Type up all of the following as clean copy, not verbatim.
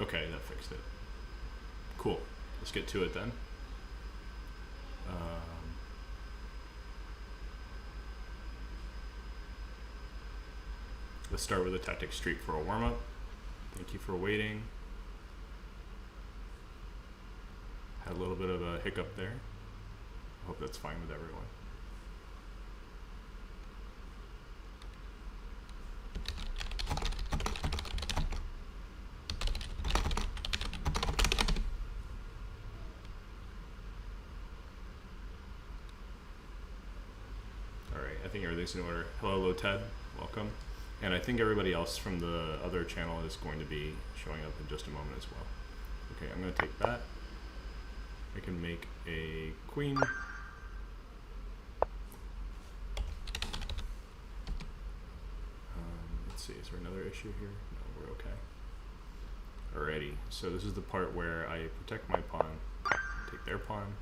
Okay, that fixed it. Cool. Let's get to it then. Let's start with a tactic streak for a warm-up. Thank you for waiting. Had a little bit of a hiccup there. I hope that's fine with everyone. Alright, I think everything's in order. Hello, Loted. Welcome. And I think everybody else from the other channel is going to be showing up in just a moment as well. Okay, I'm going to take that. I can make a queen. Let's see, is there another issue here? No, we're okay. Alrighty, so this is the part where I protect my pawn, take their pawn.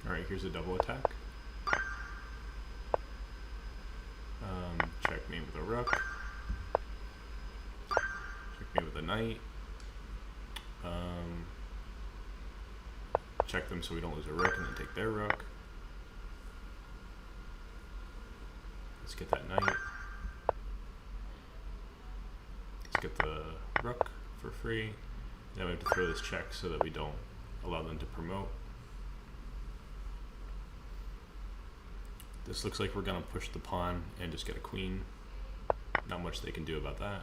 Alright, here's a double attack. Checkmate with a rook. Checkmate with a knight. Check them so we don't lose a rook and then take their rook. Let's get that knight. Let's get the rook for free. Now we have to throw this check so that we don't allow them to promote. This looks like we're gonna push the pawn and just get a queen. Not much they can do about that.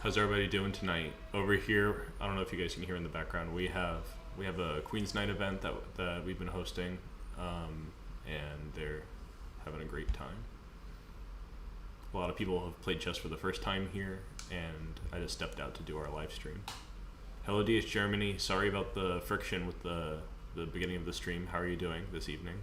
How's everybody doing tonight? Over here, I don't know if you guys can hear in the background, we have a Queen's Night event that we've been hosting, and they're having a great time. A lot of people have played chess for the first time here, and I just stepped out to do our live stream. Hello DS Germany, sorry about the friction with the beginning of the stream. How are you doing this evening?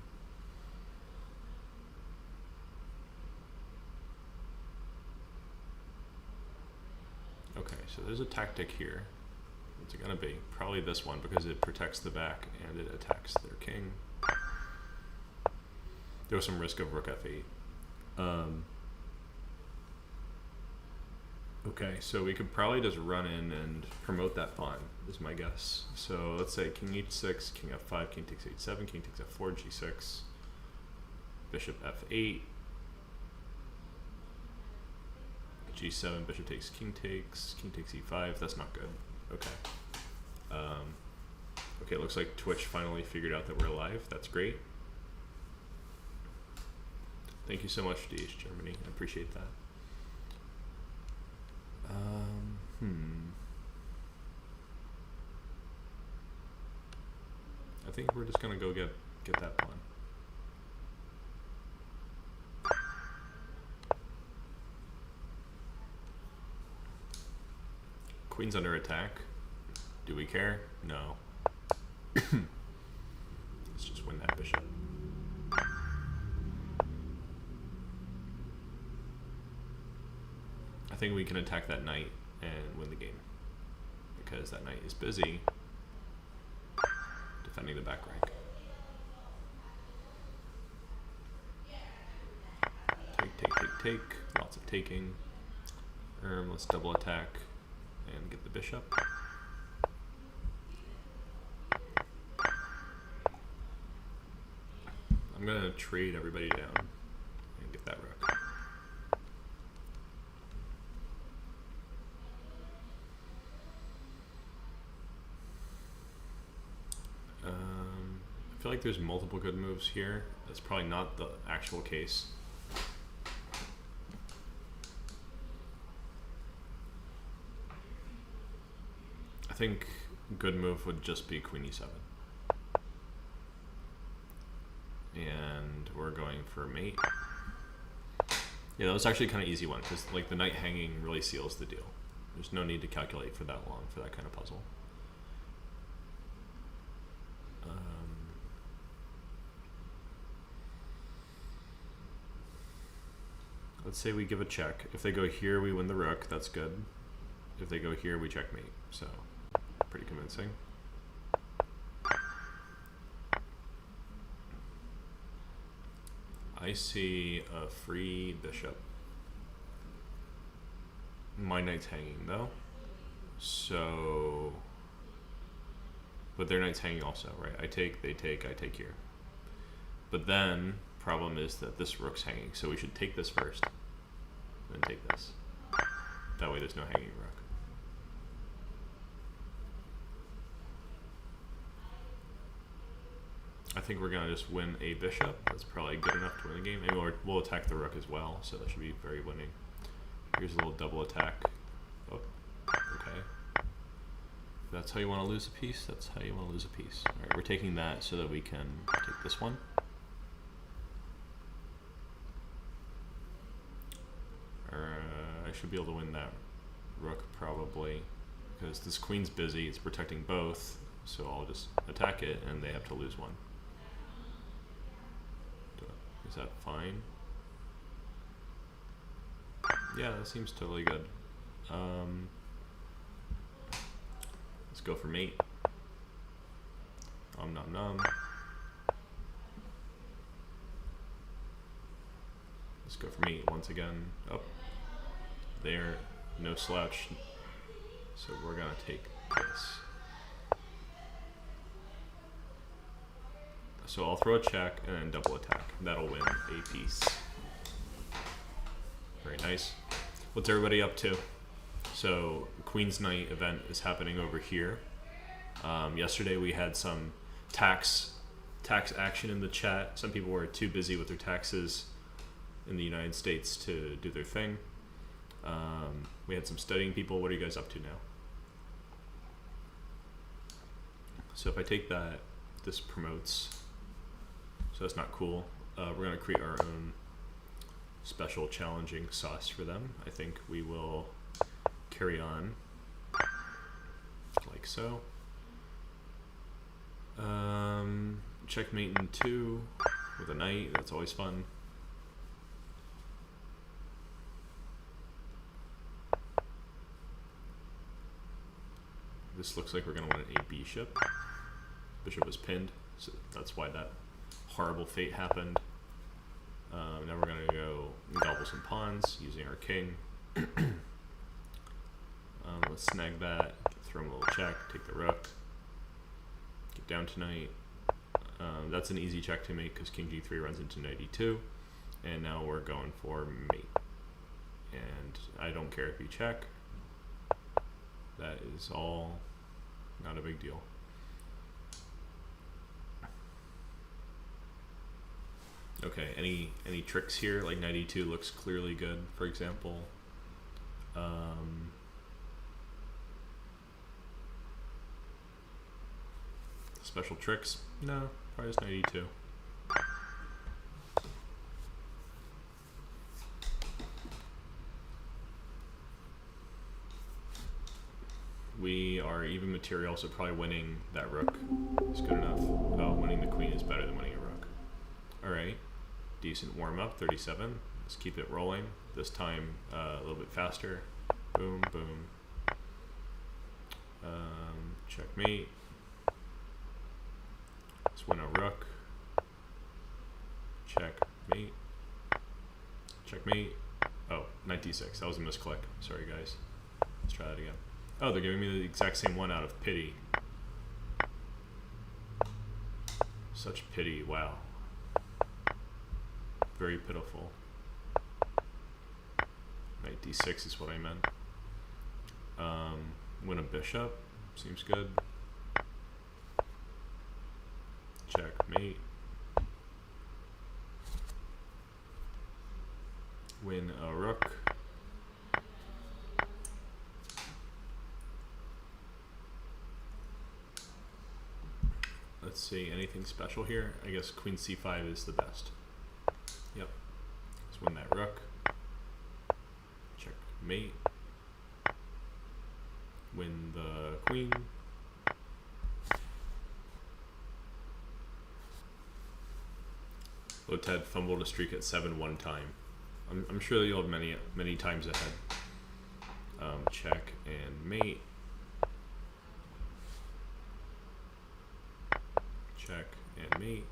Okay, so there's a tactic here. What's it gonna be? Probably this one because it protects the back and it attacks their king. There was some risk of rook f8. Okay, so we could probably just run in and promote that pawn, is my guess. So let's say king h6, king f5, king takes h7, king takes f4, g6, bishop f8, g7, bishop takes, king takes e5. That's not good. Okay. Okay, it looks like Twitch finally figured out that we're live. That's great. Thank you so much, DS Germany. I appreciate that. I think we're just gonna go get that pawn. Queen's under attack. Do we care? No. Let's just win that bishop. I think we can attack that knight and win the game because that knight is busy defending the back rank. Take. Lots of taking. Let's double attack and get the bishop. I'm gonna trade everybody down and get that rook. I feel like there's multiple good moves here. That's probably not the actual case. I think good move would just be queen e7. And we're going for mate. Yeah, that was actually kind of easy one because like the knight hanging really seals the deal. There's no need to calculate for that long for that kind of puzzle. Let's say we give a check. If they go here, we win the rook. That's good. If they go here, we checkmate. So, pretty convincing. I see a free bishop. My knight's hanging though. So, but their knight's hanging also, right? I take, they take, I take here. But then, problem is that this rook's hanging, so we should take this first, then take this. That way there's no hanging rook. I think we're gonna just win a bishop. That's probably good enough to win the game. Maybe we'll attack the rook as well, so that should be very winning. Here's a little double attack. Oh, okay. If that's how you want to lose a piece, that's how you want to lose a piece. Alright, we're taking that so that we can take this one. I should be able to win that rook probably, because this queen's busy, it's protecting both, so I'll just attack it and they have to lose one. Is that fine? Yeah, that seems totally good. Let's go for mate. Nom nom nom. Let's go for mate once again. Oh, there, no slouch. So we're gonna take this. So I'll throw a check and then double attack. That'll win a piece. Very nice. What's everybody up to? So Queen's Night event is happening over here. Yesterday we had some tax action in the chat. Some people were too busy with their taxes in the United States to do their thing. We had some studying people. What are you guys up to now? So if I take that, this promotes. So that's not cool. We're gonna create our own special challenging sauce for them. I think we will carry on like so. Checkmate in 2 with a knight, that's always fun. This looks like we're gonna win a bishop. Bishop was pinned, so that's why that horrible fate happened. Now we're gonna go gobble some pawns using our king. Let's snag that, throw him a little check, take the rook, get down to knight. That's an easy check to make because king g3 runs into knight e2, and now we're going for mate. And I don't care if you check. That is all not a big deal. Okay, any tricks here? Like knight e2 looks clearly good, for example. Special tricks? No, probably just knight e2. We are even material, so probably winning that rook is good enough. Oh, winning the queen is better than winning a rook. Alright, decent warm-up, 37. Let's keep it rolling. This time a little bit faster. Boom, boom. Checkmate. Let's win a rook. Checkmate. Checkmate. Oh, knight d6. That was a misclick. Sorry, guys. Let's try that again. Oh, they're giving me the exact same one out of pity. Such pity, wow. Very pitiful. Knight d6 is what I meant. Win a bishop, seems good. Checkmate. Win a rook. Let's see, anything special here? I guess queen c5 is the best. Yep. Let's win that rook. Check mate. Win the queen. Loted fumbled a streak at 7 one time. I'm sure you'll have many times ahead. Check and mate. Check and mate.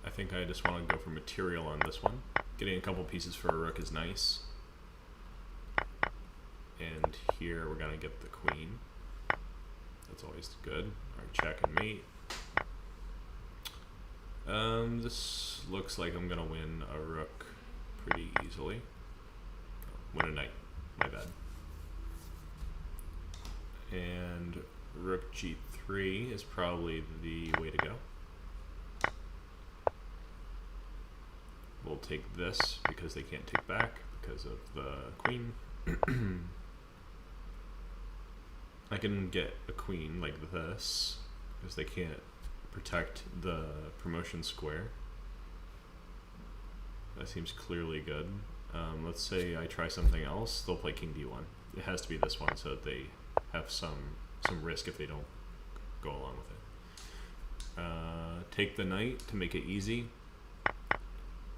I think I just want to go for material on this one. Getting a couple pieces for a rook is nice. And here we're gonna get the queen. That's always good. Alright, check and mate. This looks like I'm gonna win a rook pretty easily. Win a knight, my bad. And rook g3 is probably the way to go. We'll take this because they can't take back because of the queen. I can get a queen like this because they can't protect the promotion square. That seems clearly good. Let's say I try something else. They'll play king d1. It has to be this one so that they have some risk if they don't go along with it. Take the knight to make it easy,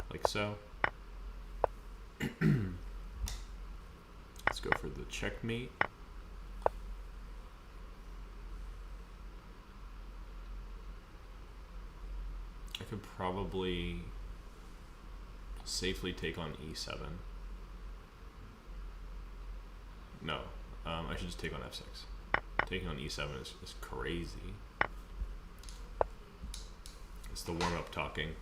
like so. Let's go for the checkmate. I could probably safely take on e7. No, I should just take on f6. Taking on e7 is crazy. It's the warm-up talking.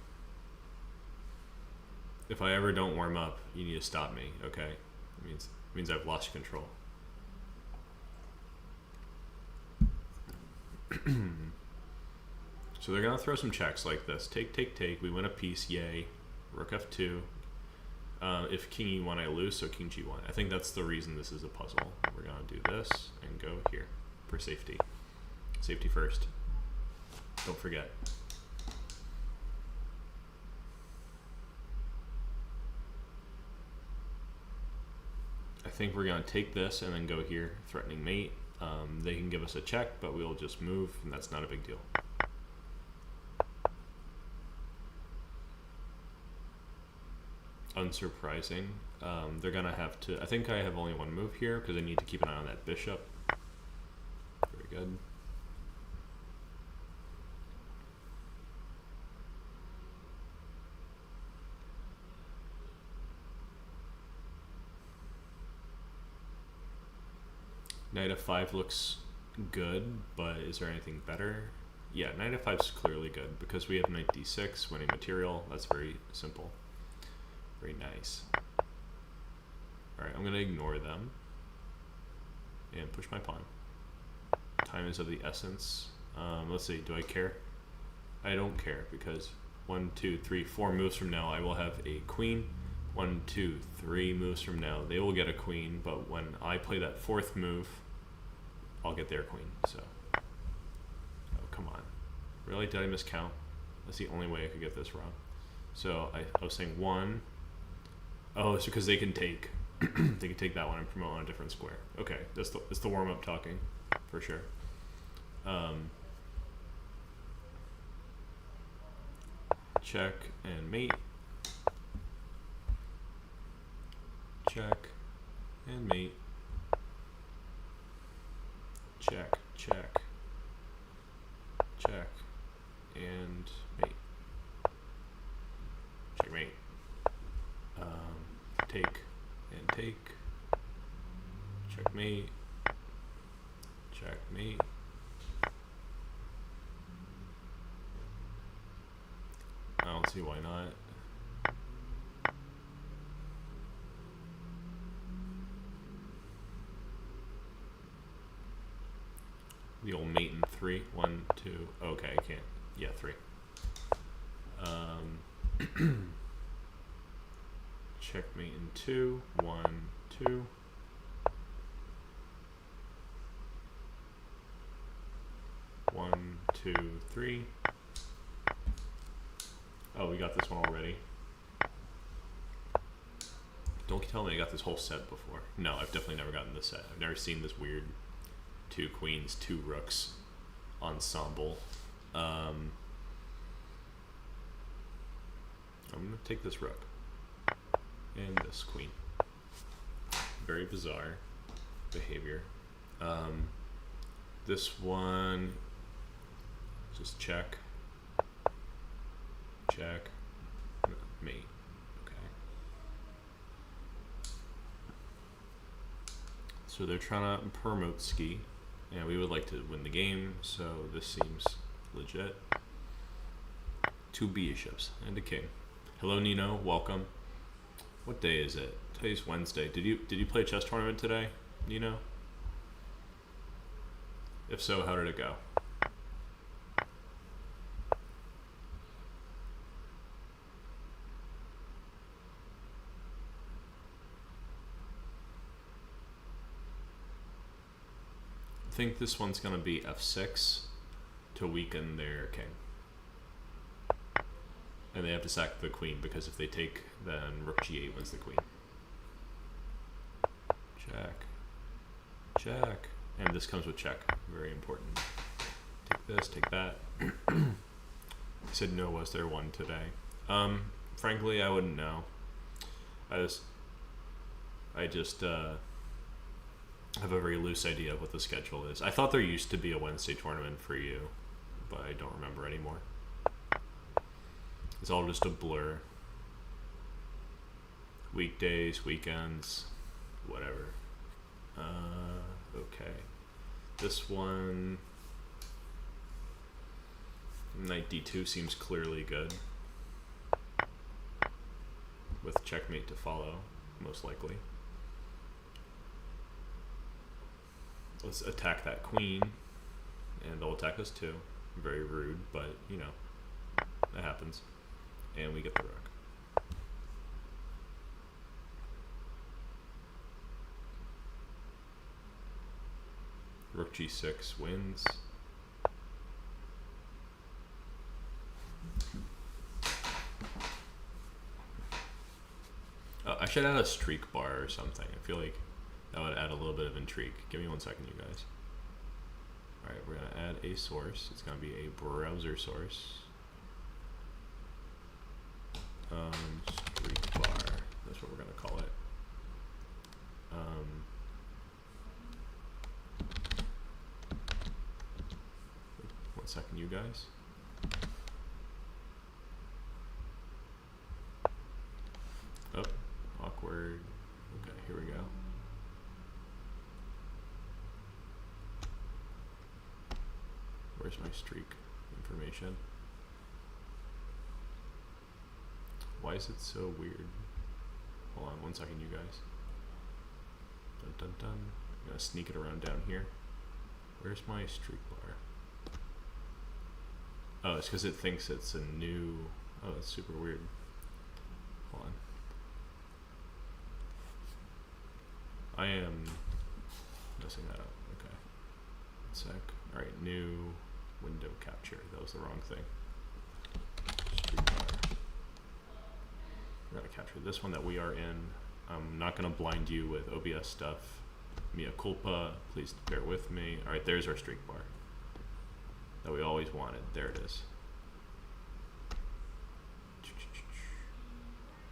If I ever don't warm up, you need to stop me, okay? It means I've lost control. So they're gonna throw some checks like this. Take, take, take. We win a piece, yay. Rook f2. If king e1, I lose, so king g1. I think that's the reason this is a puzzle. We're gonna do this and go here for safety. Safety first. Don't forget. I think we're gonna take this and then go here, threatening mate. They can give us a check, but we'll just move, and that's not a big deal. Unsurprising. They're gonna have to, I think I have only one move here because I need to keep an eye on that bishop. Very good. Knight f5 looks good, but is there anything better? Yeah, knight f5 is clearly good because we have knight d6 winning material. That's very simple. Very nice. Alright, I'm going to ignore them and push my pawn. Time is of the essence. Let's see, do I care? I don't care because 1, 2, 3, 4 moves from now I will have a queen. 1, 2, 3 moves from now they will get a queen, but when I play that fourth move, I'll get their queen. So, oh come on, really? Did I miscount? That's the only way I could get this wrong. So I was saying 1. Oh, it's because they can take. They can take that one and promote on a different square. Okay, that's the warm up talking, for sure. Check and mate. Check and mate. Check, check, check, and mate. Checkmate. Take and take. Checkmate. Checkmate. I don't see why not. The old mate in 3. 1, 2. Okay, I can't. Yeah, 3. Checkmate in 2. 1, 2. One, two, three. Oh, we got this one already. Don't tell me I got this whole set before. No, I've definitely never gotten this set. I've never seen this weird 2 queens, 2 rooks ensemble. I'm gonna take this rook and this queen. Very bizarre behavior. This one, just check, mate. Okay. So they're trying to promote ski, and we would like to win the game. So this seems legit. 2 bishops and a king. Hello, Nino. Welcome. What day is it? Today's Wednesday. Did you play a chess tournament today, Nino? If so, how did it go? I think this one's going to be f6 to weaken their king. And they have to sack the queen, because if they take, then rook g8 wins the queen. Check. Check. And this comes with check. Very important. Take this, take that. He said no, was there one today? Frankly, I wouldn't know. I just have a very loose idea of what the schedule is. I thought there used to be a Wednesday tournament for you, but I don't remember anymore. It's all just a blur. Weekdays, weekends, whatever. Okay. This one, knight d2 seems clearly good, with checkmate to follow, most likely. Let's attack that queen, and they'll attack us too. Very rude, but you know, that happens. And we get the rook. Rook g6 wins. I should add a streak bar or something. I feel like that would add a little bit of intrigue. Give me 1 second, you guys. Alright, we're going to add a source. It's going to be a browser source. Streak bar. That's what we're going to call it. 1 second, you guys. Oh, awkward. Okay, here we go. Where's my streak information? Why is it so weird? Hold on 1 second, you guys. Dun dun dun. I'm gonna sneak it around down here. Where's my streak bar? Oh, it's because it thinks it's a new... Oh, that's super weird. Hold on. I am messing that up. Okay. 1 sec. Alright, new window capture. That was the wrong thing. Streak bar. We're gonna capture this one that we are in. I'm not gonna blind you with OBS stuff. Mea culpa, please bear with me. Alright, there's our streak bar that we always wanted. There it is.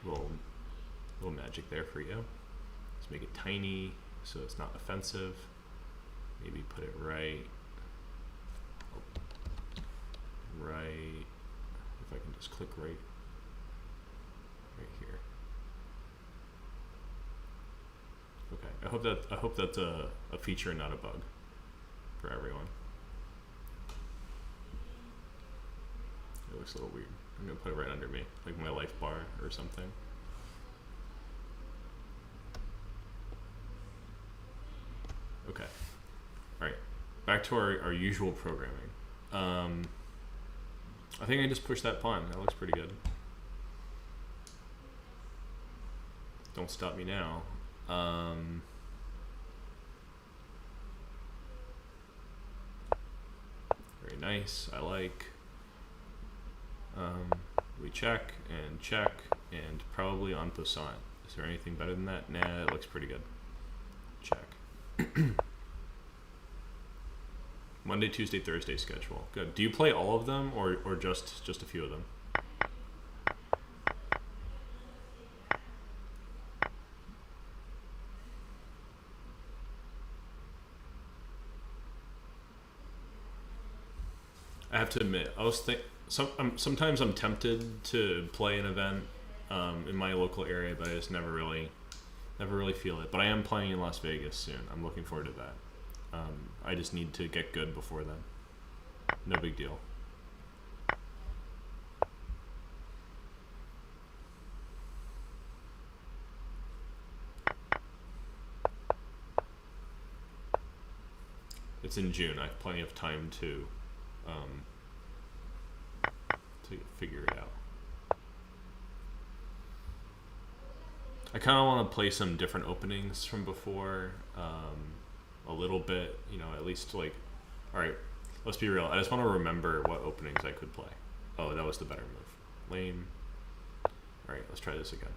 Little magic there for you. Let's make it tiny so it's not offensive. Maybe put it right. Right. If I can just click right here. Okay. I hope that's a feature, not a bug for everyone. It looks a little weird. I'm gonna put it right under me, like my life bar or something. Okay. Alright. Back to our usual programming. I think I just pushed that pawn. That looks pretty good. Don't stop me now. Very nice. I like. We check and probably en passant. Is there anything better than that? Nah, it looks pretty good. Check. Monday, Tuesday, Thursday schedule. Good. Do you play all of them or just a few of them? I have to admit, sometimes I'm tempted to play an event in my local area, but I just never really feel it. But I am playing in Las Vegas soon. I'm looking forward to that. I just need to get good before then. No big deal. It's in June. I have plenty of time to figure it out. I kind of want to play some different openings from before, a little bit, you know, at least like, all right, let's be real. I just want to remember what openings I could play. Oh, that was the better move. Lame. All right, let's try this again.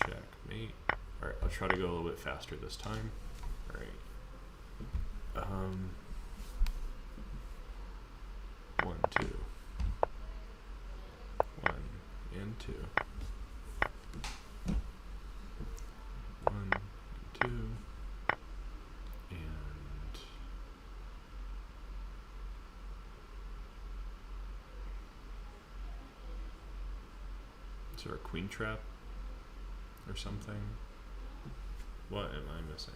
Check, mate. All right, I'll try to go a little bit faster this time. All right. 1, 2. 1 and 2. 1 and 2. And is there a queen trap or something? What am I missing?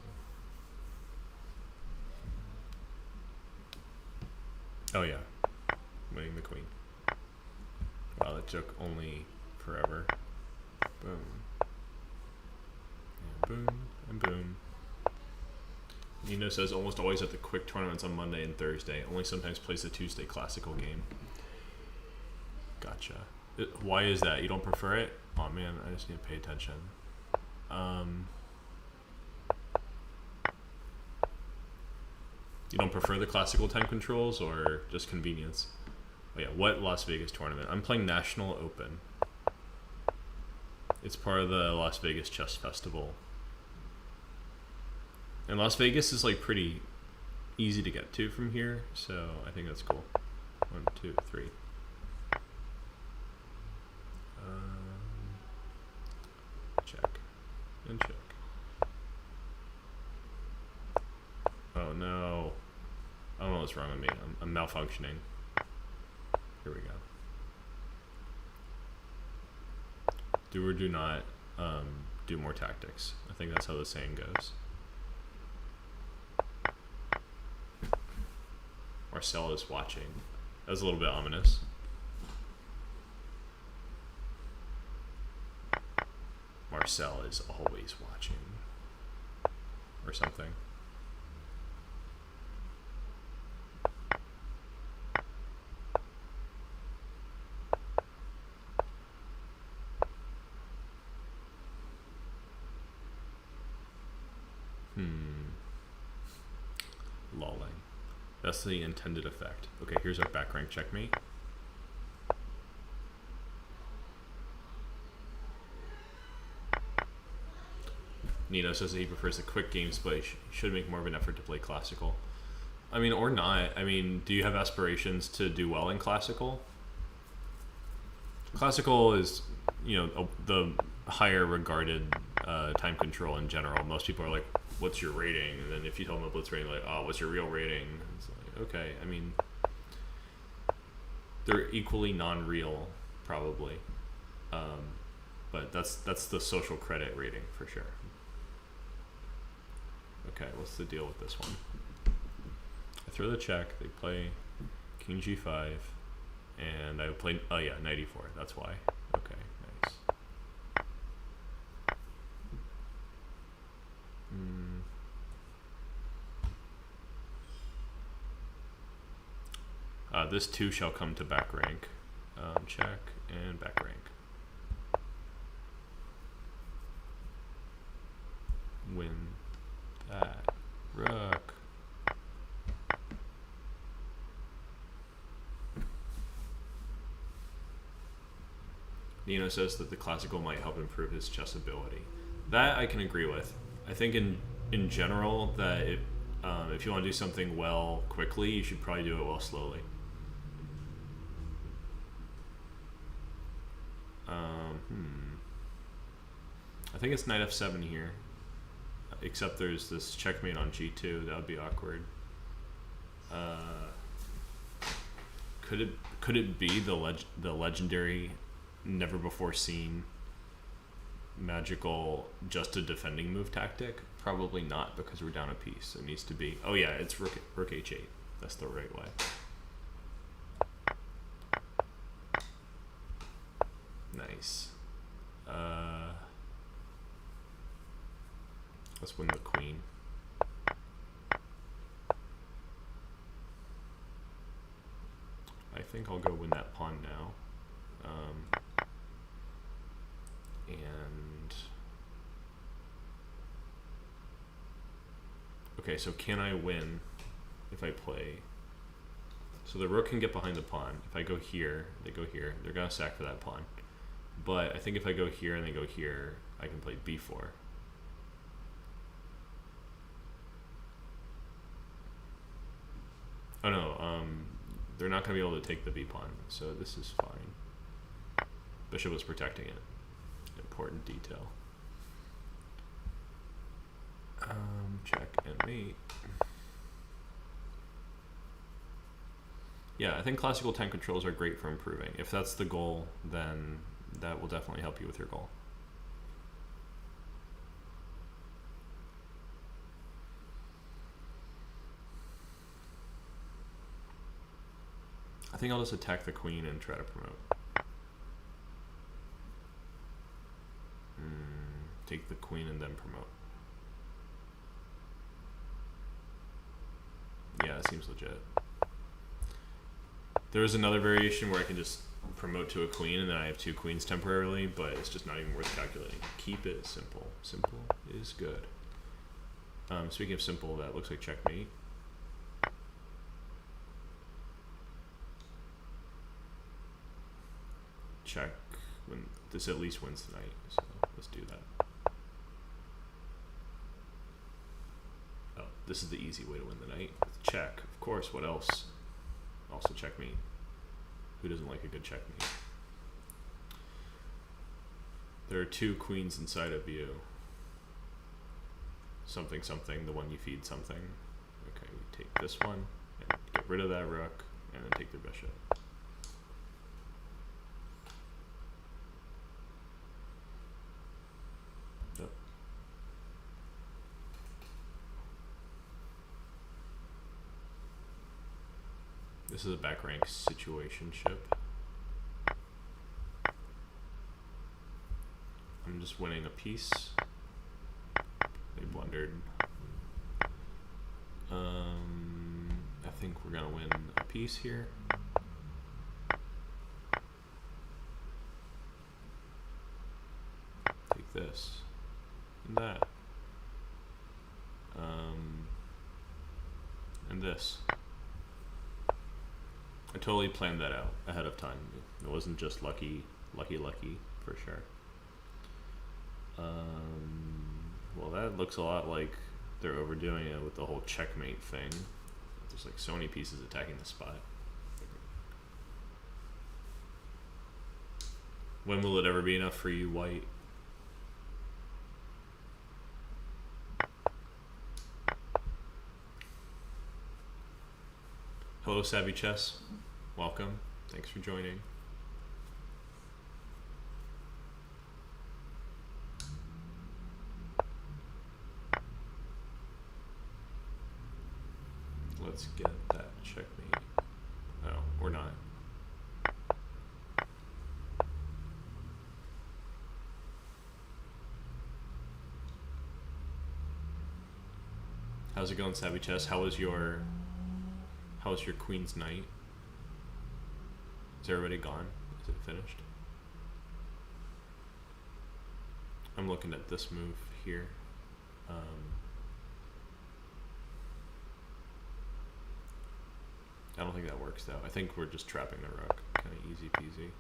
Oh yeah, winning the queen. Wow, that took only forever. Boom. And boom, and boom. Nino says almost always at the quick tournaments on Monday and Thursday. Only sometimes plays the Tuesday classical game. Gotcha. Why is that? You don't prefer it? Oh man, I just need to pay attention. You don't prefer the classical time controls or just convenience? Oh yeah, what Las Vegas tournament? I'm playing National Open. It's part of the Las Vegas Chess Festival. And Las Vegas is like pretty easy to get to from here, so I think that's cool. 1, 2, 3. Check and check. Oh no. I don't know what's wrong with me. I'm malfunctioning. Here we go. Do or do not do more tactics. I think that's how the saying goes. Marcel is watching. That was a little bit ominous. Marcel is always watching. Or something. Lolling. That's the intended effect. Okay, here's our back rank checkmate. Nino says that he prefers the quick games, but he should make more of an effort to play classical. I mean, or not. I mean, do you have aspirations to do well in classical? Classical is, you know, the higher regarded time control in general. Most people are like, what's your rating? And then if you tell them a blitz rating, like, oh, what's your real rating? It's like, okay, I mean, they're equally non-real, probably. But that's the social credit rating for sure. Okay, what's the deal with this one? I throw the check, they play King G5, and I play, oh yeah, knight E4, that's why. Okay, nice. This too shall come to back rank. Check and back rank. win that rook. Nino says that the classical might help improve his chess ability. That I can agree with. I think in general that if you want to do something well quickly, you should probably do it well slowly. I think it's knight f7 here, except there's this checkmate on g2. That would be awkward. Could it be the legendary, never before seen, magical just a defending move tactic? Probably not, because we're down a piece. It needs to be. Oh yeah, it's rook h8. That's the right way. Nice. Let's win the queen. I think I'll go win that pawn now. And okay, so can I win if I play? So the rook can get behind the pawn. If I go here, they go here. They're gonna sack for that pawn. But I think if I go here and they go here, I can play b4. Oh no, they're not going to be able to take the b pawn, so this is fine. Bishop was protecting it. Important detail. Check and mate. Yeah, I think classical time controls are great for improving. If that's the goal, then that will definitely help you with your goal. I think I'll just attack the queen and try to promote. Take the queen and then promote. Yeah, it seems legit. There is another variation where I can just promote to a queen and then I have two queens temporarily, but it's just not even worth calculating. Keep it simple. Simple is good. Speaking of simple, that looks like checkmate. Check. When this at least wins tonight, so let's do that. Oh, this is the easy way to win the knight. Check, of course. What else? Also checkmate. Who doesn't like a good checkmate? There are two queens inside of you. Something, something, the one you feed something. Okay, we take this one and get rid of that rook and then take the bishop. Yep. This is a back rank situationship. I'm just winning a piece. They blundered. I think we're gonna win a piece here. Take this and that. And this. I totally planned that out ahead of time. It wasn't just lucky for sure. Well, that looks a lot like they're overdoing it with the whole checkmate thing. There's like so many pieces attacking the spot. When will it ever be enough for you, white? Hello, Savvy Chess. Welcome. Thanks for joining. Let's get that checkmate. Oh, we're not. How's it going, Savvy Chess? How was your queen's night? Is everybody gone? Is it finished? I'm looking at this move here. I don't think that works though. I think we're just trapping the rook. Kind of easy peasy.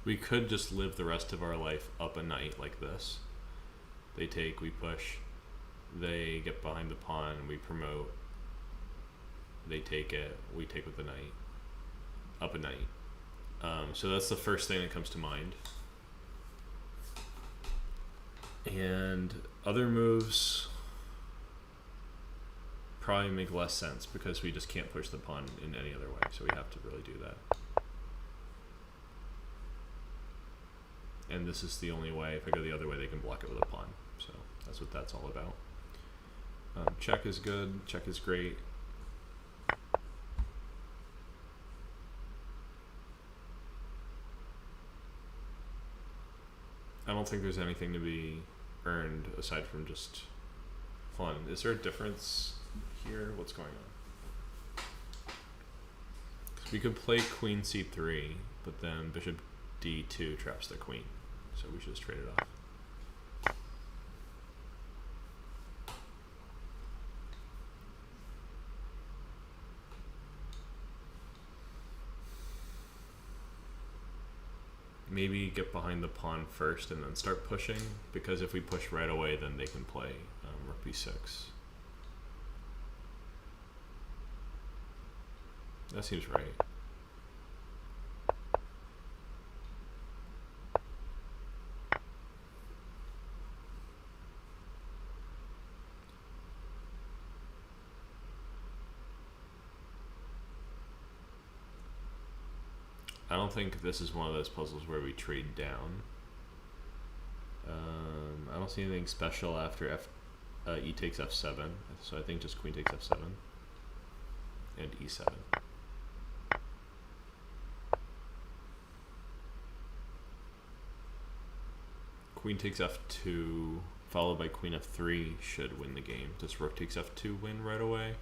We could just live the rest of our life up a knight like this. They take, we push. They get behind the pawn, we promote. They take it, we take with the knight. Up a knight. So that's the first thing that comes to mind. And other moves probably make less sense because we just can't push the pawn in any other way, so we have to really do that. And this is the only way. If I go the other way, they can block it with a pawn. So that's what that's all about. Check is good. Check is great. I don't think there's anything to be earned aside from just fun. Is there a difference here? What's going on? 'Cause we could play queen c3, but then bishop d2 traps the queen. So we should just trade it off. Maybe get behind the pawn first and then start pushing, because if we push right away, then they can play rook b6. That seems right. I don't think this is one of those puzzles where we trade down. I don't see anything special after e takes f7, so I think just queen takes f7 and e7. Queen takes f2 followed by queen f3 should win the game. Does rook takes f2 win right away?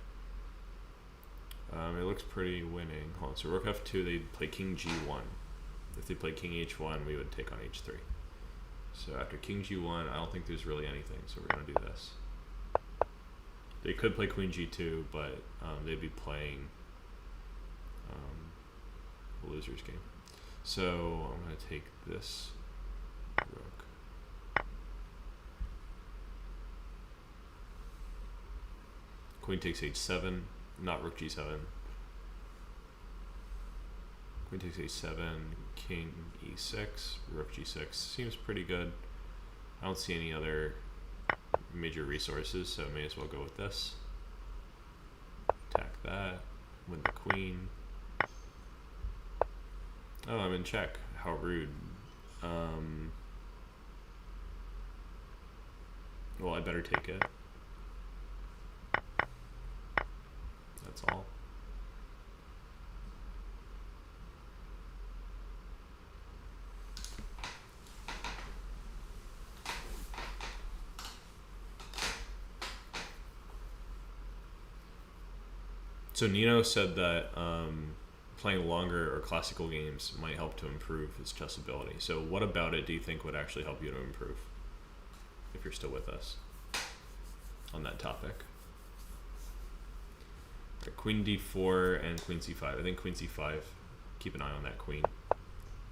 It looks pretty winning. Hold on, so rook f2, they play king g1. If they play king h1, we would take on h3. So after king g1, I don't think there's really anything, so we're going to do this. They could play queen g2, but they'd be playing a loser's game. So I'm going to take this rook. Queen takes h7. Not rook g7. Queen takes h7, king e6, rook g6. Seems pretty good. I don't see any other major resources, so may as well go with this. Attack that, win the queen. Oh, I'm in check. How rude. Well, I better take it. That's all. So Nino said that playing longer or classical games might help to improve his chess ability. So what about it do you think would actually help you to improve, if you're still with us on that topic? Queen d4 and queen c5. I think queen c5, keep an eye on that queen.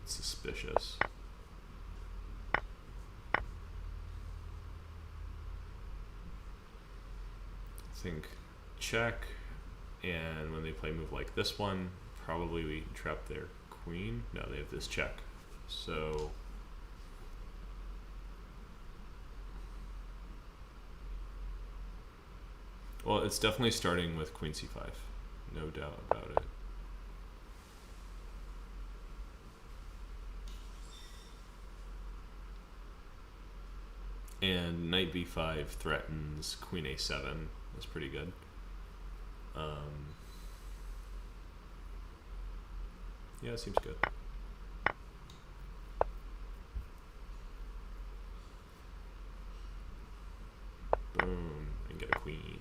It's suspicious. I think check, and when they play a move like this one, probably we trap their queen. No, they have this check. So well, it's definitely starting with queen c5, no doubt about it. And knight b5 threatens queen a7. That's pretty good. Yeah, it seems good. Boom, and get a queen.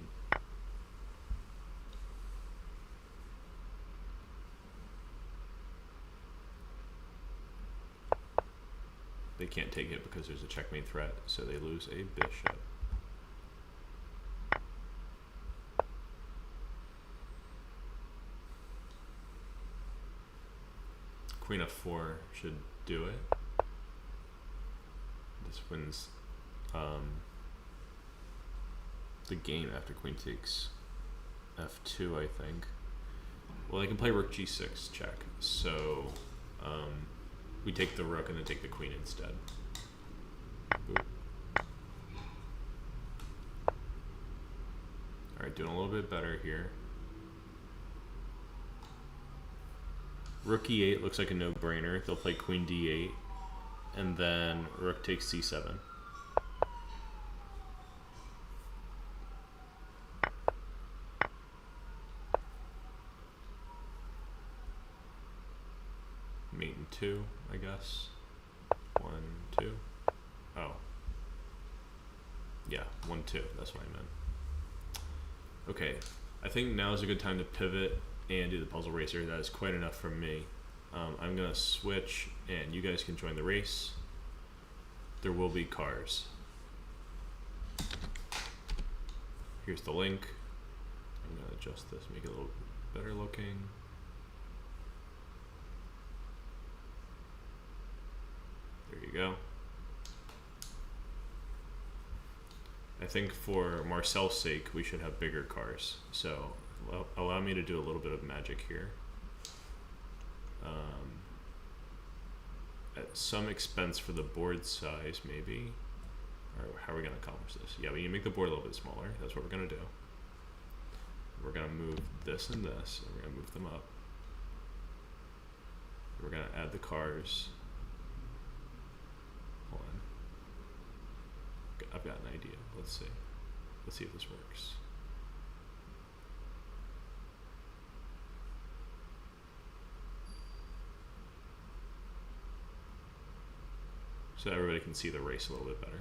they can't take it because there's a checkmate threat, so they lose a bishop. Queen f4 should do it. This wins the game after queen takes f2, I think. Well, they can play rook g6 check, so we take the rook and then take the queen instead. Boop. Alright, doing a little bit better here. Rook e8 looks like a no-brainer. They'll play queen d8, and then rook takes c7. Mate in 2, I guess. 1, 2. Oh. Yeah, 1, 2. That's what I meant. Okay, I think now is a good time to pivot and do the puzzle racer. That is quite enough from me. I'm gonna switch and you guys can join the race. There will be cars. Here's the link. I'm gonna adjust this, make it a little better looking. There you go. I think for Marcel's sake, we should have bigger cars. So allow me to do a little bit of magic here. At some expense for the board size, maybe. Or how are we going to accomplish this? Yeah, we need to make the board a little bit smaller. That's what we're going to do. We're going to move this and this, and we're going to move them up. We're going to add the cars. Hold on. I've got an idea. Let's see. Let's see if this works. So everybody can see the race a little bit better.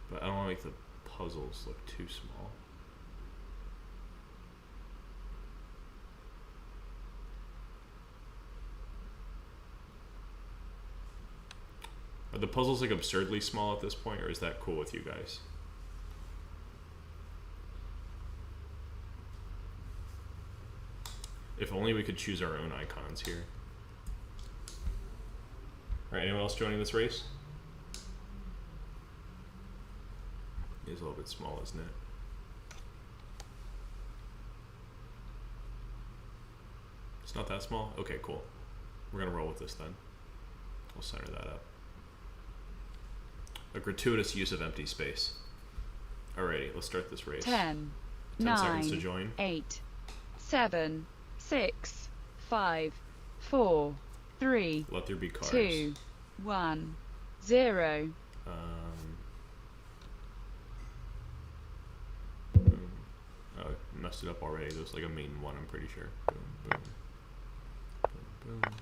But I don't want to make the puzzles look too small. Are the puzzles like absurdly small at this point, or is that cool with you guys? If only we could choose our own icons here. Alright, anyone else joining this race? It is a little bit small, isn't it? It's not that small? Okay, cool. We're gonna roll with this then. We'll center that up. A gratuitous use of empty space. Alrighty, let's start this race. 10 seconds to join. 8 7 6 5 4 3 Let there be cars. 2 1 0. Boom. Oh, I messed it up already. There's like a main one, I'm pretty sure. Boom, boom. Boom, boom.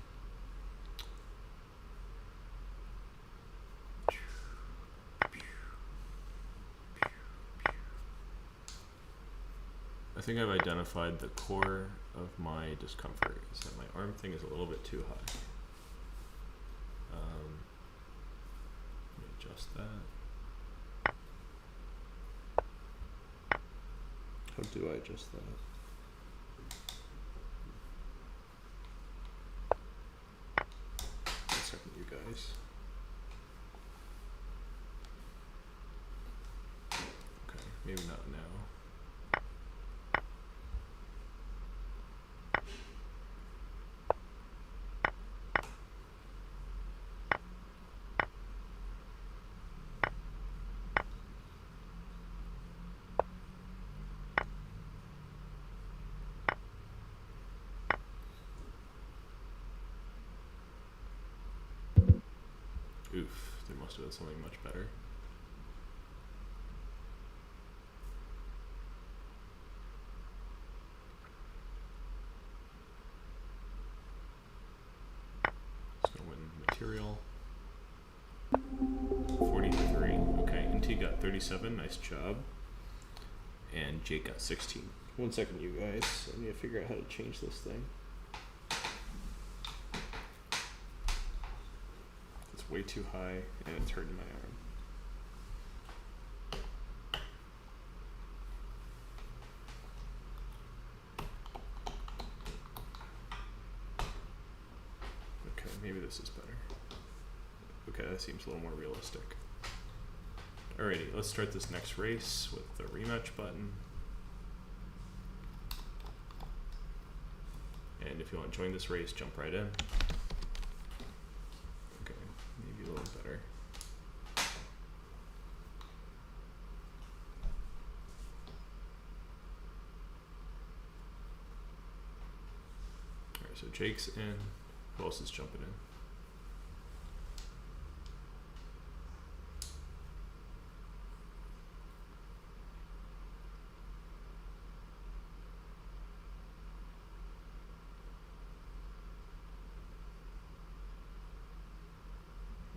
I think I've identified the core of my discomfort is that my arm thing is a little bit too high. Let me adjust that. How do I adjust that? One second, you guys. Okay, maybe not now. Oof, there must have been something much better. Snowwind material. 43. Okay, NT got 37. Nice job. And Jake got 16. One second, you guys. I need to figure out how to change this thing. It's way too high and it's hurting my arm. Okay, maybe this is better. Okay, that seems a little more realistic. Alrighty, let's start this next race with the rematch button. And if you want to join this race, jump right in. Okay, maybe a little better. Alright, so Jake's in. Who else is jumping in?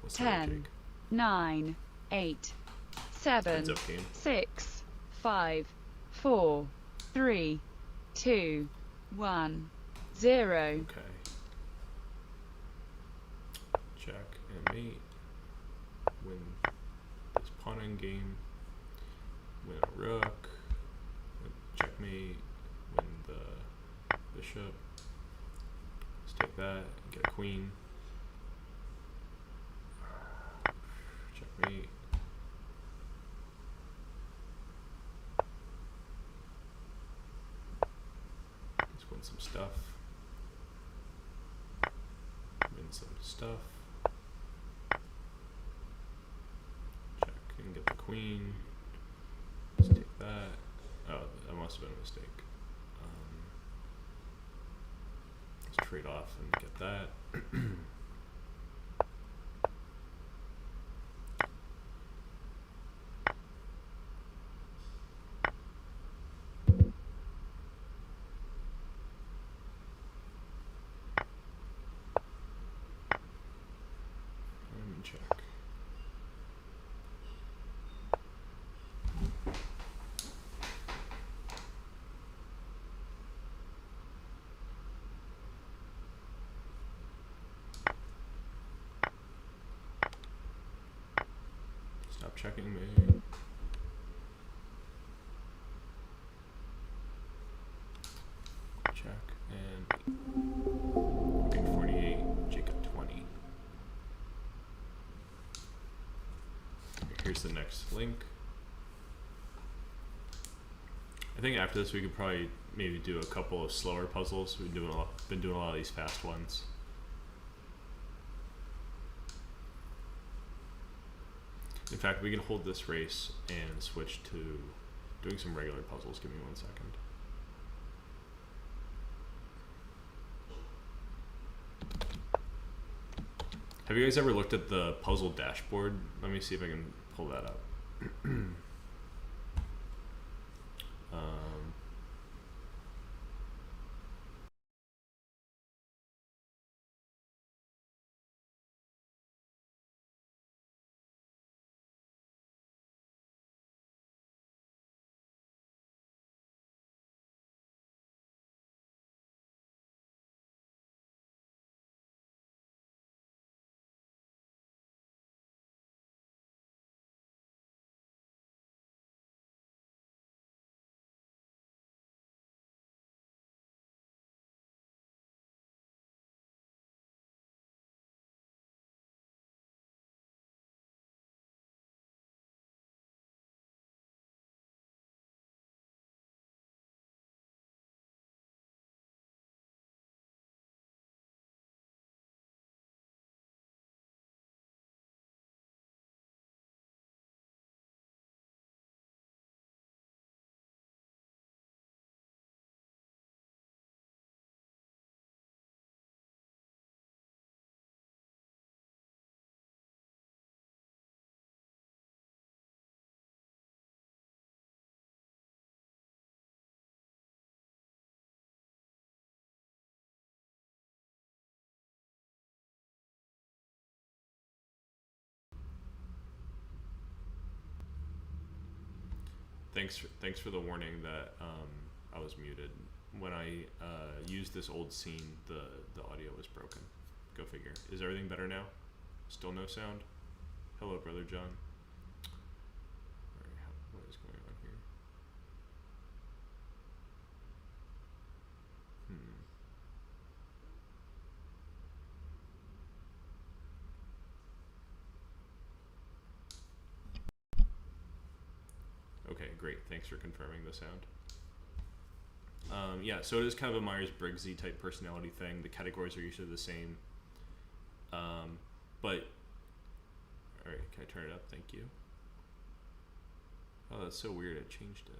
What's up, 10, Jake? 9, 8, 7, Heads up game. 6, 5, 4, 3, 2, 1, 0. Okay. Check and mate. Win this pawn game. Win a rook. Win checkmate. Win the bishop. Let's take that and get a queen. Checkmate. Let's win some stuff. Win some stuff. Check and get the queen. Let's take that. Oh, that must have been a mistake. Let's trade off and get that. And check. Stop checking me. Check and okay, 48. Jake got 20. Here's the next link. I think after this we could probably maybe do a couple of slower puzzles. We've been doing a lot of these fast ones. In fact, we can hold this race and switch to doing some regular puzzles. Give me 1 second. Have you guys ever looked at the puzzle dashboard? Let me see if I can pull that up. Thanks for the warning that I was muted. When I used this old scene, the audio was broken. Go figure. Is everything better now? Still no sound? Hello, Brother John. Alright, what is going on here? Okay, great. Thanks for confirming the sound. Yeah, so it is kind of a Myers-Briggs-y type personality thing. The categories are usually the same. But, alright, can I turn it up? Thank you. Oh, that's so weird. I changed it.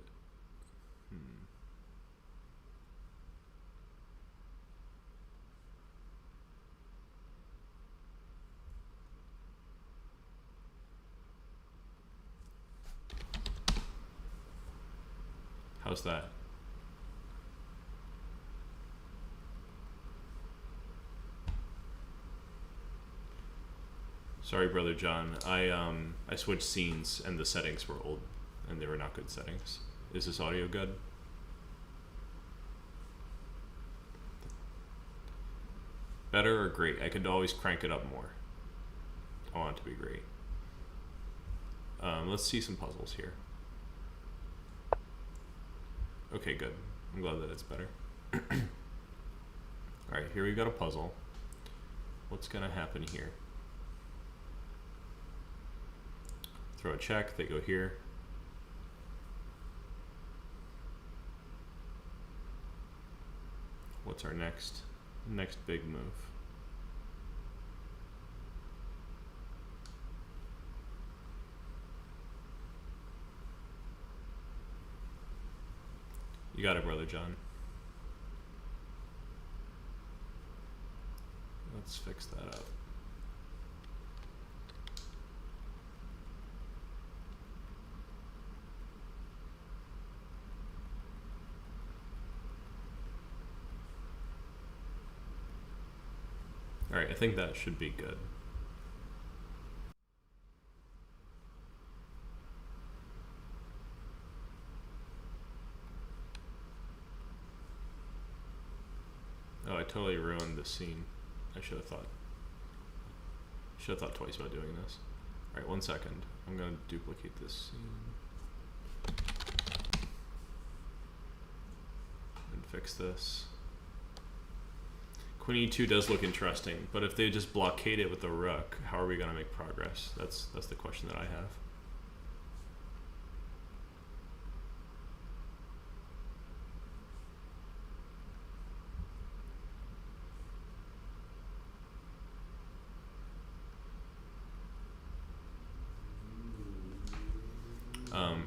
How's that? Sorry, Brother John. I switched scenes and the settings were old and they were not good settings. Is this audio good? Better or great? I could always crank it up more. I want it to be great. Let's see some puzzles here. Okay, good. I'm glad that it's better. Alright, here we've got a puzzle. What's gonna happen here? Throw a check, they go here. What's our next big move? You got it, Brother John. Let's fix that up. Alright, I think that should be good. Oh, I totally ruined the scene. I should have thought twice about doing this. Alright, 1 second. I'm gonna duplicate this scene. And fix this. Queen e2 does look interesting, but if they just blockade it with the rook, how are we gonna make progress? That's the question that I have.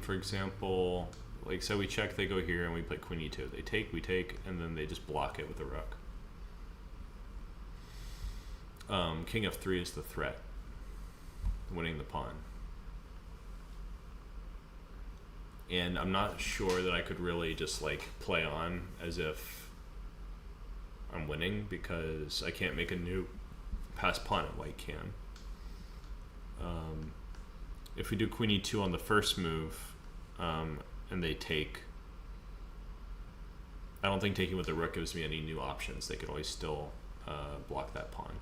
For example, like, so we check, they go here, and we play queen e2. They take, we take, and then they just block it with the rook. King f3 is the threat, winning the pawn. And I'm not sure that I could really just like play on as if I'm winning, because I can't make a new passed pawn and white can. If we do queen e2 on the first move, and they take, I don't think taking with the rook gives me any new options. They could always still block that pawn.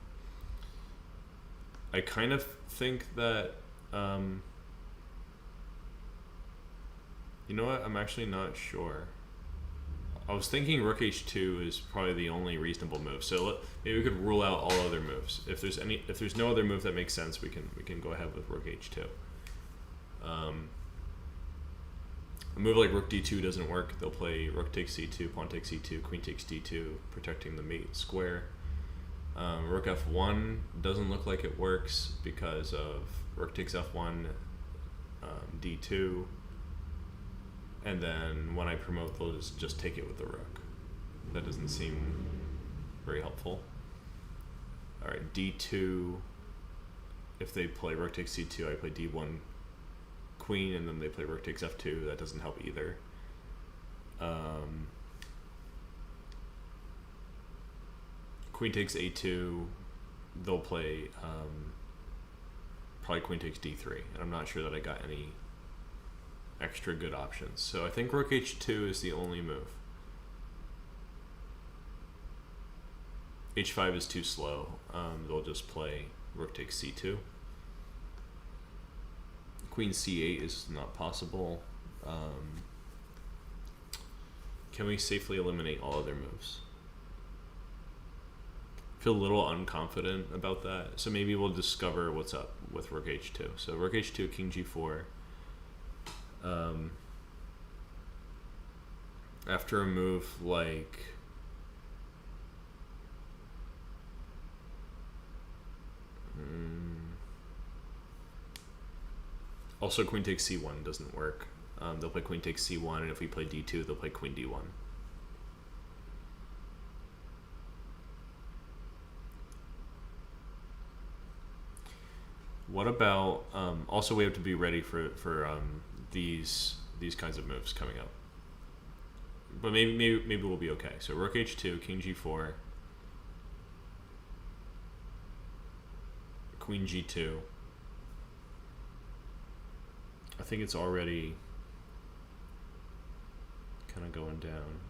I kind of think that, you know what, I'm actually not sure. I was thinking rook h2 is probably the only reasonable move. So maybe we could rule out all other moves. If there's no other move that makes sense, we can go ahead with rook h2. A move like rook d2 doesn't work. They'll play rook takes c2, pawn takes c2, queen takes d2, protecting the mate square. Rook f1 doesn't look like it works because of rook takes f1, d2, and then when I promote, they'll just take it with the rook. That doesn't seem very helpful. Alright, d2, if they play rook takes c2, I play d1 queen, and then they play rook takes f2. That doesn't help either. Queen takes a2, they'll play probably queen takes d3, and I'm not sure that I got any extra good options. So I think rook h2 is the only move. h5 is too slow. They'll just play rook takes c2. Queen c8 is not possible. Can we safely eliminate all other moves? Feel a little unconfident about that, so maybe we'll discover what's up with rook h2. So rook h2, king g4. After a move like also queen takes c1 doesn't work. They'll play queen takes c1, and if we play d2, they'll play queen d1. What about also we have to be ready for these kinds of moves coming up. But maybe we'll be okay. So rook h2, king g4, queen g2. I think it's already kind of going down.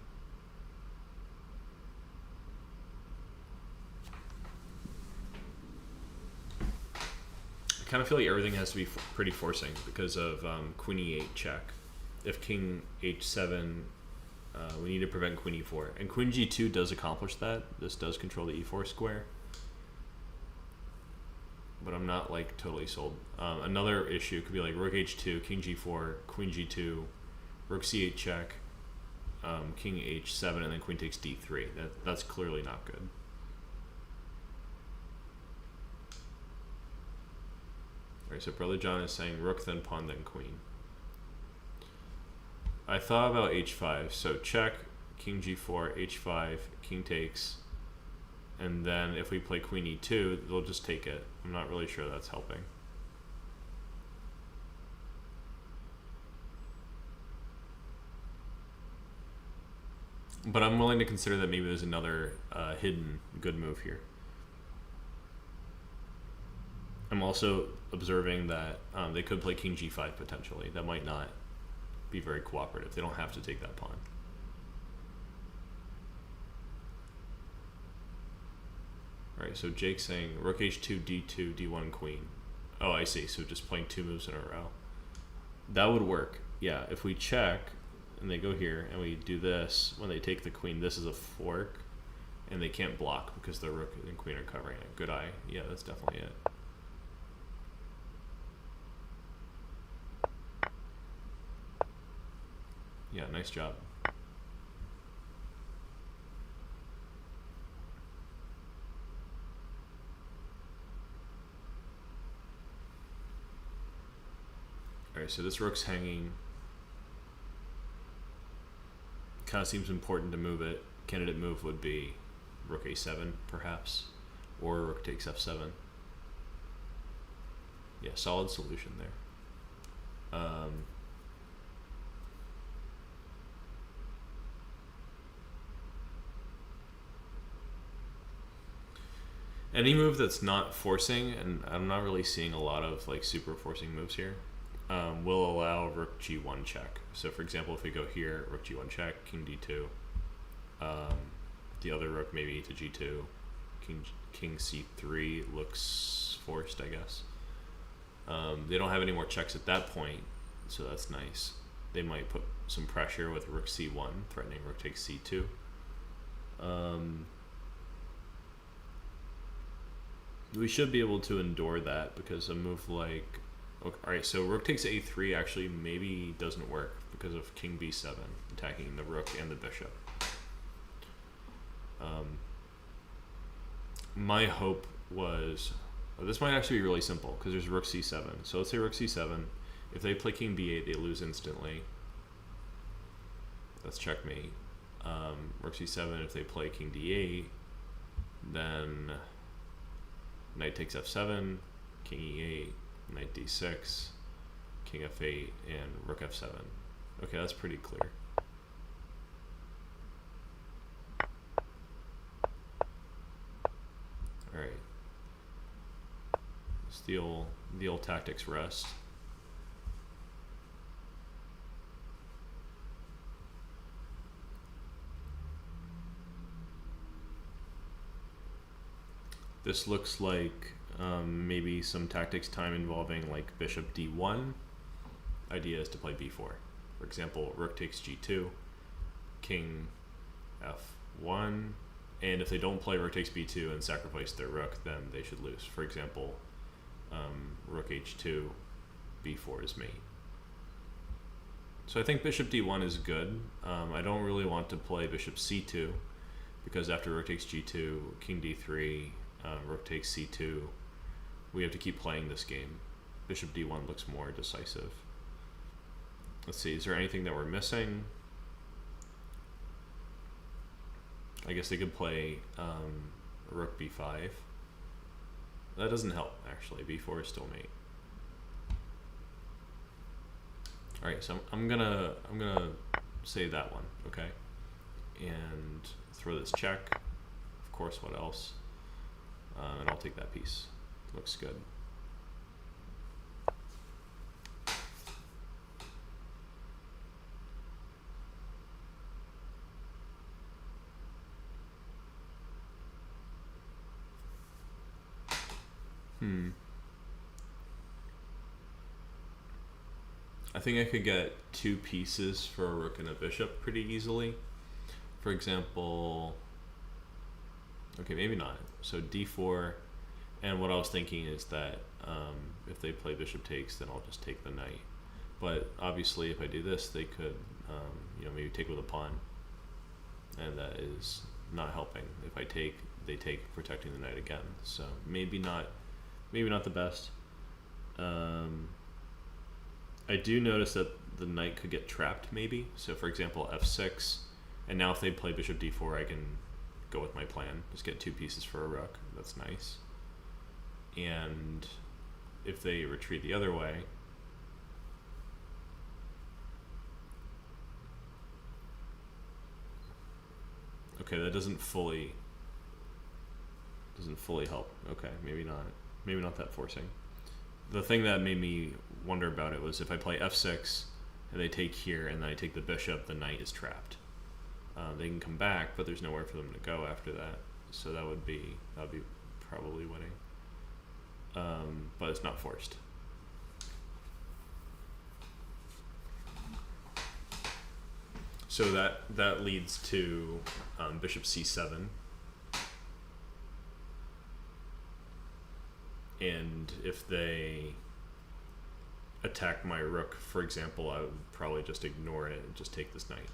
I kind of feel like everything has to be pretty forcing because of queen e8 check. If king h7, we need to prevent queen e4. And queen g2 does accomplish that. This does control the e4 square. But I'm not like totally sold. Another issue could be like rook h2, king g4, queen g2, rook c8 check, king h7, and then queen takes d3. That's clearly not good. Alright, so Brother John is saying rook, then pawn, then queen. I thought about h5, so check, king g4, h5, king takes, and then if we play queen e2, they'll just take it. I'm not really sure that's helping. But I'm willing to consider that maybe there's another hidden good move here. I'm also observing that they could play king g5 potentially. That might not be very cooperative. They don't have to take that pawn. Alright, so Jake's saying rook h2, d2, d1, queen. Oh, I see. So just playing two moves in a row. That would work. Yeah, if we check and they go here and we do this, when they take the queen, this is a fork and they can't block because the rook and queen are covering it. Good eye. Yeah, that's definitely it. Yeah, nice job. Alright, so this rook's hanging. Kind of seems important to move it. Candidate move would be rook a7, perhaps, or rook takes f7. Yeah, solid solution there. Any move that's not forcing, and I'm not really seeing a lot of like super forcing moves here, will allow rook g1 check. So for example, if we go here, rook g1 check, king d2, the other rook maybe to g2, king c3 looks forced, I guess. They don't have any more checks at that point, so that's nice. They might put some pressure with rook c1, threatening rook takes c2. We should be able to endure that because a move like, okay, alright, so rook takes a3 actually maybe doesn't work because of king b7 attacking the rook and the bishop. My hope was, this might actually be really simple because there's rook c7. So let's say rook c7. If they play king b8, they lose instantly. That's checkmate. Rook c7, if they play king d8, then knight takes f7, king e8, knight d6, king f8, and rook f7. Okay, that's pretty clear. Alright. The old tactics rest. This looks like Maybe some tactics time involving like bishop d1. Idea is to play b4. For example, rook takes g2, king f1, and if they don't play rook takes b2 and sacrifice their rook, then they should lose. For example, rook h2, b4 is mate. So I think bishop d1 is good. I don't really want to play bishop c2 because after rook takes g2, king d3, rook takes c2, we have to keep playing this game. Bishop d1 looks more decisive. Let's see, is there anything that we're missing? I guess they could play rook b5. That doesn't help actually. b4 is still mate. All right, so I'm gonna say that one, okay, and throw this check. Of course, what else? And I'll take that piece. Looks good. I think I could get two pieces for a rook and a bishop pretty easily. For example, okay, maybe not. So d4, and what I was thinking is that if they play bishop takes, then I'll just take the knight. But obviously, if I do this, they could, maybe take with a pawn, and that is not helping. If I take, they take, protecting the knight again. So maybe not the best. I do notice that the knight could get trapped maybe. So for example, f6, and now if they play bishop d4, I can go with my plan. Just get two pieces for a rook. That's nice. And if they retreat the other way, okay, that doesn't fully help. Okay, maybe not that forcing. The thing that made me wonder about it was if I play f6 and they take here and then I take the bishop, the knight is trapped. They can come back, but there's nowhere for them to go after that. So that would be probably winning. But it's not forced. So that leads to bishop c7. And if they attack my rook, for example, I would probably just ignore it and just take this knight.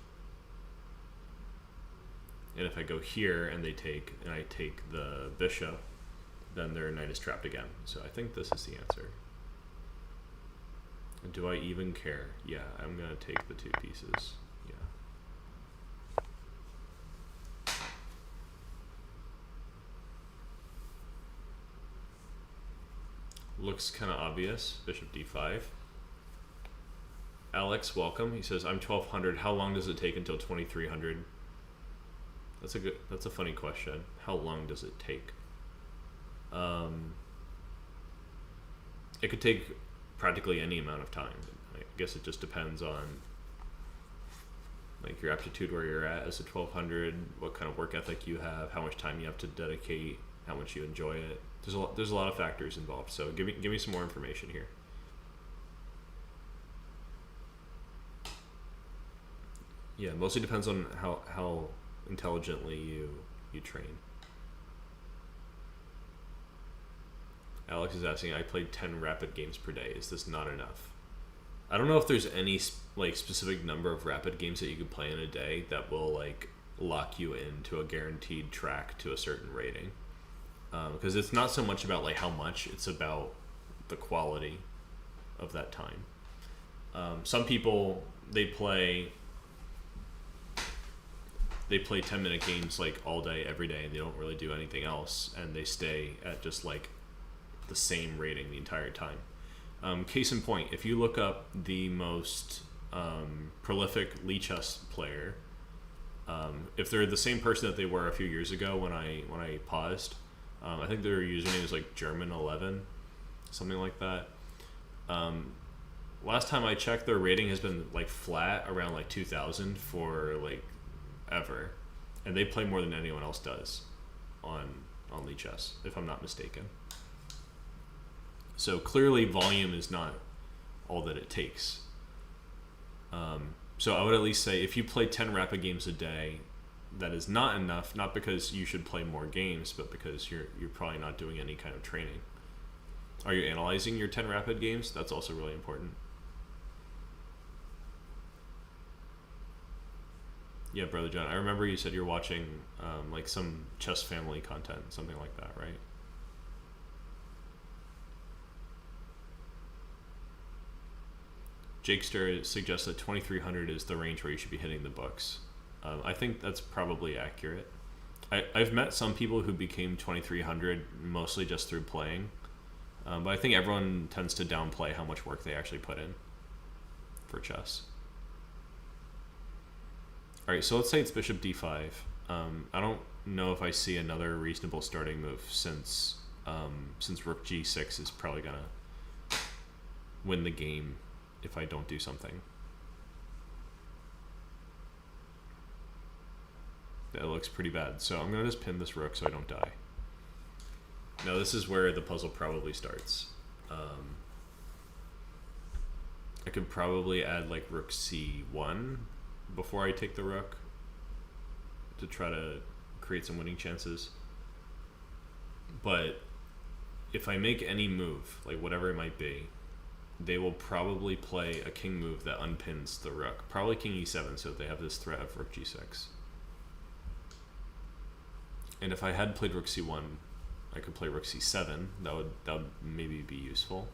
And if I go here and they take, and I take the bishop, then their knight is trapped again. So I think this is the answer. Do I even care? Yeah, I'm gonna take the two pieces. Yeah. Looks kind of obvious. Bishop d5. Alex, welcome. He says, I'm 1200. How long does it take until 2300? That's a funny question. How long does it take? It could take practically any amount of time. I guess it just depends on like your aptitude, where you're at as a 1200, what kind of work ethic you have, how much time you have to dedicate, how much you enjoy it. There's a lot of factors involved. So give me some more information here. Yeah, mostly depends on how intelligently you train. Alex is asking, I played 10 rapid games per day. Is this not enough? I don't know if there's any specific number of rapid games that you can play in a day that will lock you into a guaranteed track to a certain rating. Because it's not so much about how much, it's about the quality of that time. Some people, they play 10-minute games all day, every day, and they don't really do anything else, and they stay at just the same rating the entire time. Case in point, if you look up the most prolific Lichess player, if they're the same person that they were a few years ago when I paused, I think their username is German11, something like that. Last time I checked, their rating has been flat around 2000 for ever, and they play more than anyone else does on Lichess, if I'm not mistaken. So clearly volume is not all that it takes. So I would at least say if you play 10 rapid games a day, that is not enough, not because you should play more games, but because you're probably not doing any kind of training. Are you analyzing your 10 rapid games? That's also really important. Yeah, Brother John, I remember you said you're watching like some chess family content, something like that, right? Jakester suggests that 2300 is the range where you should be hitting the books. I think that's probably accurate. I've met some people who became 2300 mostly just through playing, but I think everyone tends to downplay how much work they actually put in for chess. Alright, so let's say it's bishop d5. I don't know if I see another reasonable starting move since rook g6 is probably going to win the game if I don't do something. That looks pretty bad. So I'm going to just pin this rook so I don't die. Now this is where the puzzle probably starts. I could probably add like rook c1 before I take the rook to try to create some winning chances. But if I make any move, like whatever it might be, they will probably play a king move that unpins the rook. Probably king e7, so they have this threat of rook g6. And if I had played rook c1, I could play rook c7. That would maybe be useful.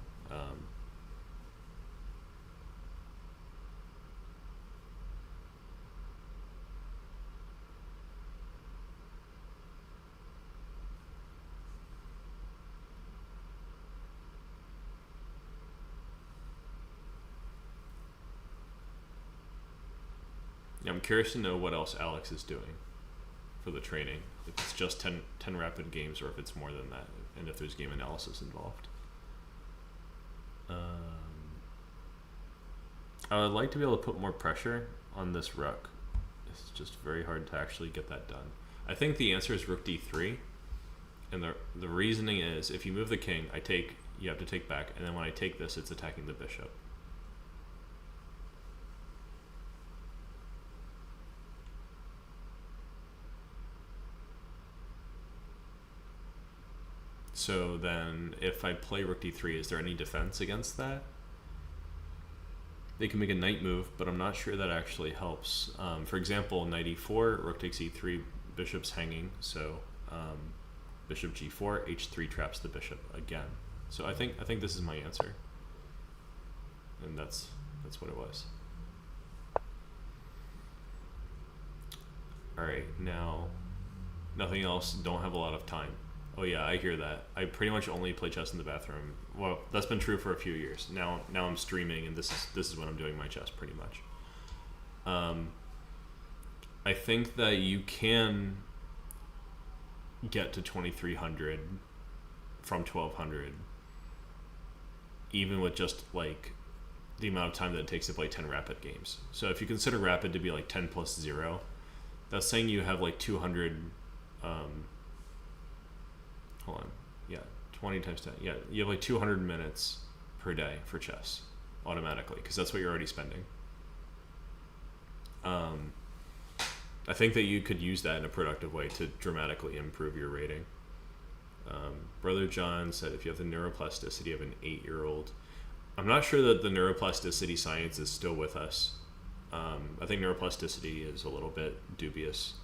I'm curious to know what else Alex is doing for the training. If it's just 10 rapid games or if it's more than that, and if there's game analysis involved. I would like to be able to put more pressure on this rook. It's just very hard to actually get that done. I think the answer is rook d3, and the reasoning is if you move the king, you have to take back, and then when I take this, it's attacking the bishop. So then if I play rook d3, is there any defense against that? They can make a knight move, but I'm not sure that actually helps. For example, knight e4, rook takes e3, bishop's hanging, so bishop g4, h3 traps the bishop again. So I think this is my answer. And that's what it was. Alright, now nothing else, don't have a lot of time. Oh yeah, I hear that. I pretty much only play chess in the bathroom. Well, that's been true for a few years. Now I'm streaming, and this is when I'm doing my chess pretty much. I think that you can get to 2300 from 1200, even with just like the amount of time that it takes to play 10 rapid games. So if you consider rapid to be like 10 plus 0, that's saying you have like 200. Hold on. Yeah, 20 times 10. Yeah, you have like 200 minutes per day for chess automatically, because that's what you're already spending. I think that you could use that in a productive way to dramatically improve your rating. Brother John said if you have the neuroplasticity of an 8-year-old. I'm not sure that the neuroplasticity science is still with us. I think neuroplasticity is a little bit dubious.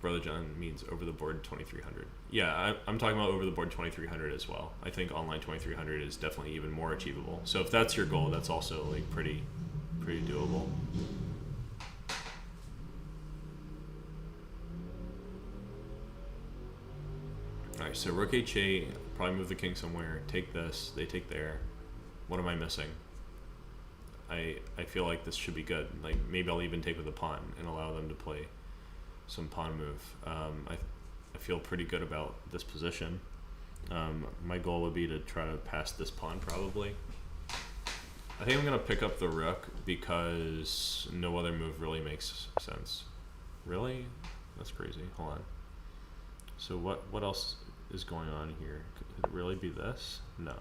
Brother John means over the board 2300. Yeah, I'm talking about over the board 2300 as well. I think online 2300 is definitely even more achievable. So if that's your goal, that's also like pretty doable. Alright, so rook h8, probably move the king somewhere, take this, they take there. What am I missing? I feel like this should be good. Like maybe I'll even take with a pawn and allow them to play some pawn move. I feel pretty good about this position. My goal would be to try to pass this pawn probably. I think I'm going to pick up the rook because no other move really makes sense. Really? That's crazy. Hold on. So what else is going on here? Could it really be this? No.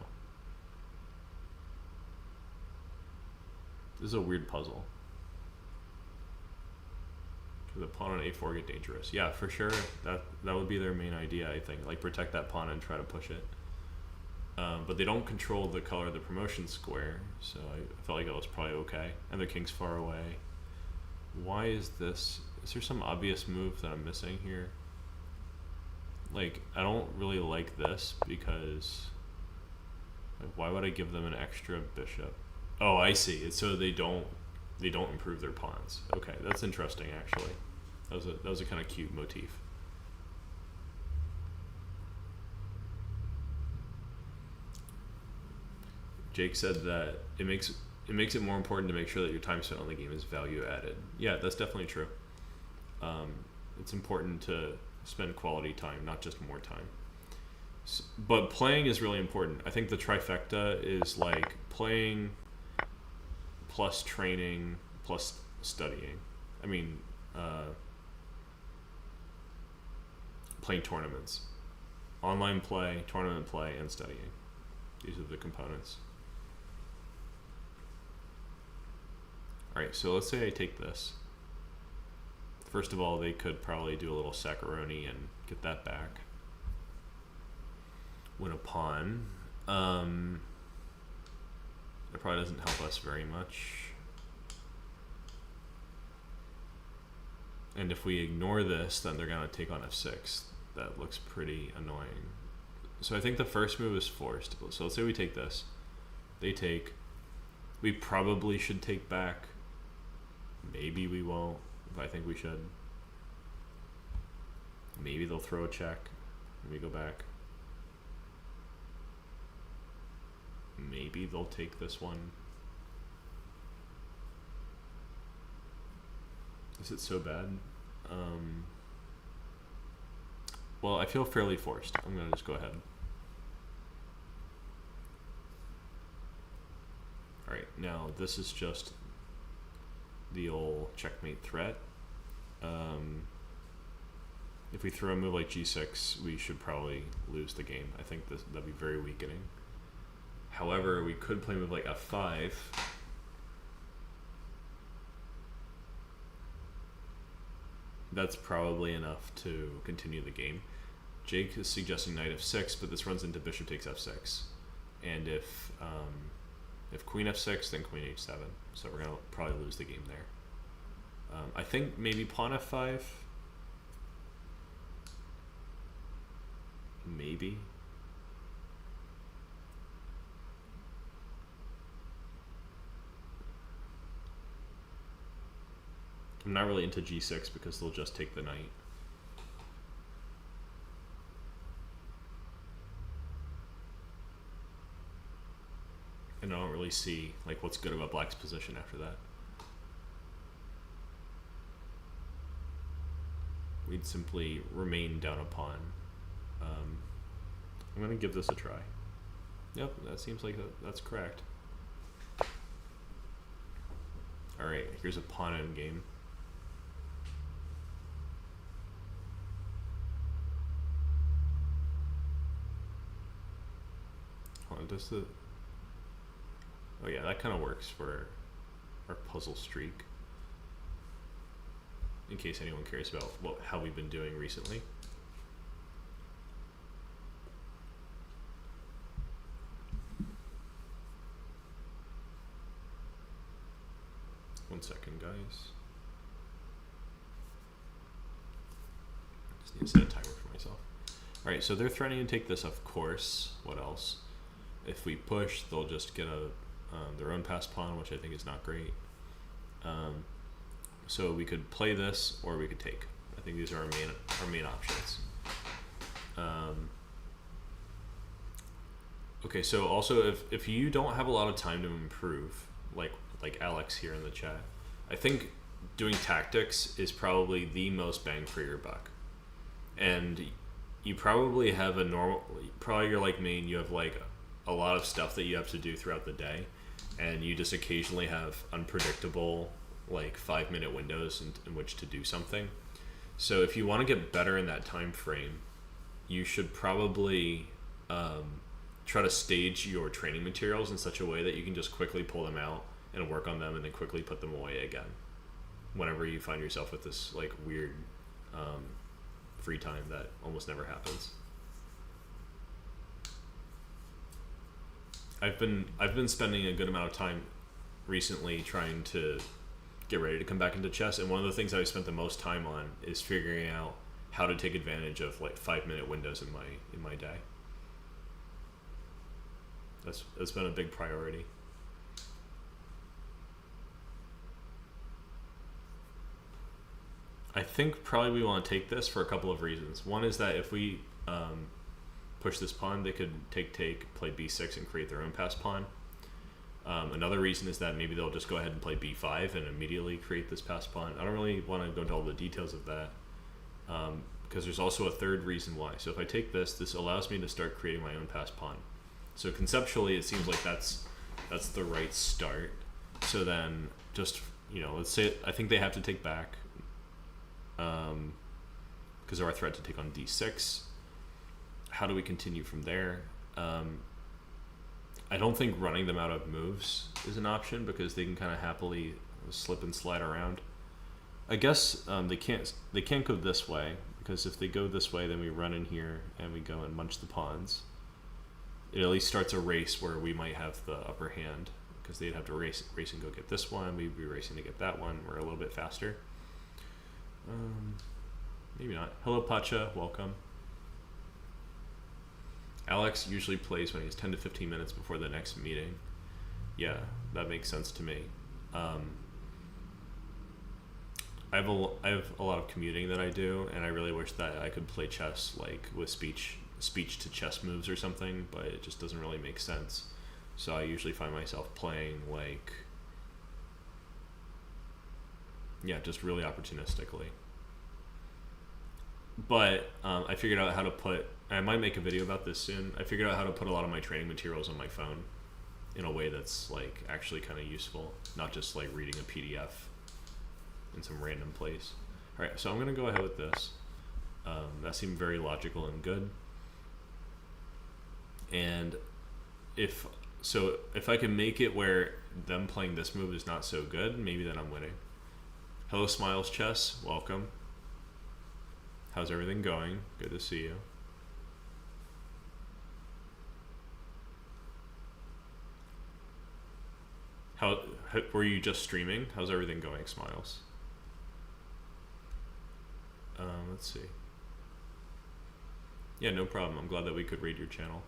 This is a weird puzzle. Could the pawn on a4 get dangerous? Yeah, for sure. That would be their main idea, I think. Like, protect that pawn and try to push it. But they don't control the color of the promotion square, so I felt like it was probably okay. And the king's far away. Why is this? Is there some obvious move that I'm missing here? Like, I don't really like this because, like, why would I give them an extra bishop? Oh, I see. It's so they don't improve their pawns. Okay, that's interesting actually. That was a kind of cute motif. Jake said that it makes it more important to make sure that your time spent on the game is value added. Yeah, that's definitely true. It's important to spend quality time, not just more time. But playing is really important. I think the trifecta is like playing plus training plus studying. I mean, playing tournaments. Online play, tournament play, and studying. These are the components. Alright, so let's say I take this. First of all, they could probably do a little Saccaroni and get that back. Win a pawn. It probably doesn't help us very much. And if we ignore this, then they're going to take on f6. That looks pretty annoying. So I think the first move is forced. So let's say we take this. They take. We probably should take back. Maybe we won't, but I think we should. Maybe they'll throw a check and we go back. Maybe they'll take this one. Is it so bad? Well, I feel fairly forced. I'm gonna just go ahead. Alright, now this is just the old checkmate threat. If we throw a move like g6, we should probably lose the game. I think that'd be very weakening. However, we could play a move like f5. That's probably enough to continue the game. Jake is suggesting knight f6, but this runs into bishop takes f6. And if queen f6, then queen h7. So we're gonna probably lose the game there. I think maybe pawn f5. Maybe. I'm not really into g6 because they'll just take the knight. And I don't really see like what's good about black's position after that. We'd simply remain down a pawn. I'm gonna give this a try. Yep, that seems like that's correct. Alright, here's a pawn endgame. Hold on, does the... Oh yeah, that kind of works for our puzzle streak. In case anyone cares about how we've been doing recently. One second, guys. Just need to set a timer for myself. Alright, so they're threatening to take this, of course. What else? If we push, they'll just get their own passed pawn, which I think is not great. So we could play this, or we could take. I think these are our main options. Okay, so also if you don't have a lot of time to improve, like Alex here in the chat, I think doing tactics is probably the most bang for your buck. And you probably have probably you're like me and you have like a lot of stuff that you have to do throughout the day, and you just occasionally have unpredictable like 5-minute windows in which to do something. So if you want to get better in that time frame, you should probably try to stage your training materials in such a way that you can just quickly pull them out and work on them and then quickly put them away again whenever you find yourself with this like weird free time that almost never happens. I've been spending a good amount of time recently trying to get ready to come back into chess, and one of the things I've spent the most time on is figuring out how to take advantage of like 5-minute windows in my day. That's been a big priority. I think probably we want to take this for a couple of reasons. One is that if we push this pawn, they could take, play b6 and create their own passed pawn. Another reason is that maybe they'll just go ahead and play b5 and immediately create this passed pawn. I don't really want to go into all the details of that because there's also a third reason why. So if I take this, this allows me to start creating my own passed pawn. So conceptually, it seems like that's the right start. So then just, let's say I think they have to take back because they're a threat to take on d6. How do we continue from there? I don't think running them out of moves is an option because they can kind of happily slip and slide around. I guess they can't go this way because if they go this way, then we run in here and we go and munch the pawns. It at least starts a race where we might have the upper hand because they'd have to race and go get this one. We'd be racing to get that one. We're a little bit faster. Maybe not. Hello, Pacha. Welcome. Alex usually plays when he's 10 to 15 minutes before the next meeting. Yeah, that makes sense to me. I have a lot of commuting that I do, and I really wish that I could play chess like with speech to chess moves or something, but it just doesn't really make sense. So I usually find myself playing like, just really opportunistically. But I figured out how to put, and I might make a video about this soon, I figured out how to put a lot of my training materials on my phone in a way that's like actually kind of useful, not just like reading a PDF in some random place. All right, so I'm gonna go ahead with this. That seemed very logical and good. And if I can make it where them playing this move is not so good, maybe then I'm winning. Hello, Smiles Chess, welcome. How's everything going? Good to see you. How were you just streaming? How's everything going, Smiles? Let's see. Yeah, no problem. I'm glad that we could read your channel.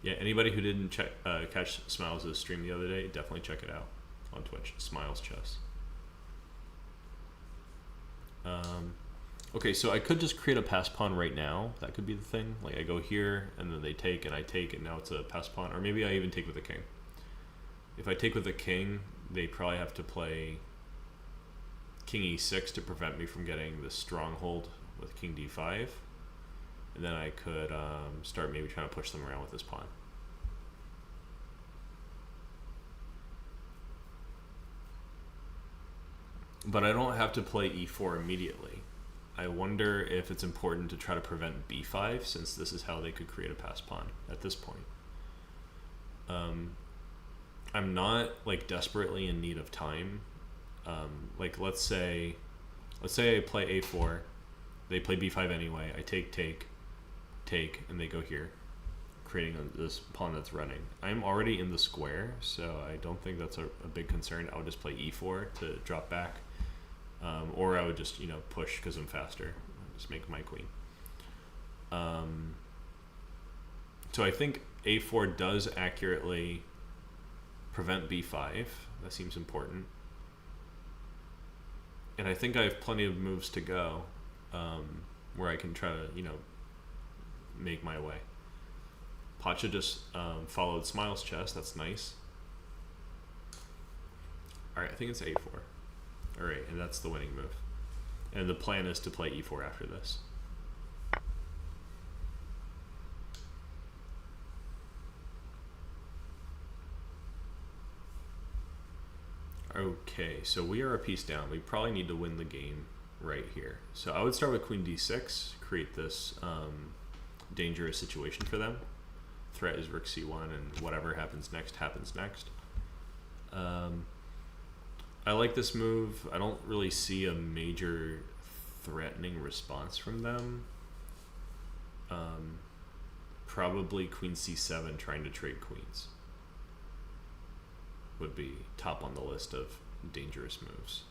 Yeah, anybody who didn't catch Smiles' stream the other day, definitely check it out on Twitch. Smiles Chess. Okay, so I could just create a pass pawn right now. That could be the thing. Like I go here, and then they take, and I take, and now it's a pass pawn. Or maybe I even take with the king. If I take with the king, they probably have to play king e6 to prevent me from getting this stronghold with king d5. And then I could start maybe trying to push them around with this pawn. But I don't have to play e4 immediately. I wonder if it's important to try to prevent b5, since this is how they could create a pass pawn at this point. I'm not like desperately in need of time. Like let's say I play a4, they play b5 anyway, I take, and they go here, creating this pawn that's running. I'm already in the square, so I don't think that's a big concern. I would just play e4 to drop back, or I would just push because I'm faster, just make my queen. So I think a4 does accurately prevent b5. That seems important, and I think I have plenty of moves to go where I can try to make my way. Pacha just followed Smiles Chess. That's nice. All right, I think it's a4. All right, and that's the winning move. And the plan is to play e4 after this. Okay, so we are a piece down. We probably need to win the game right here. So I would start with queen d6, create this dangerous situation for them. Threat is rook c1, and whatever happens next happens next. I like this move. I don't really see a major threatening response from them. Probably queen c7 trying to trade queens would be top on the list of dangerous moves.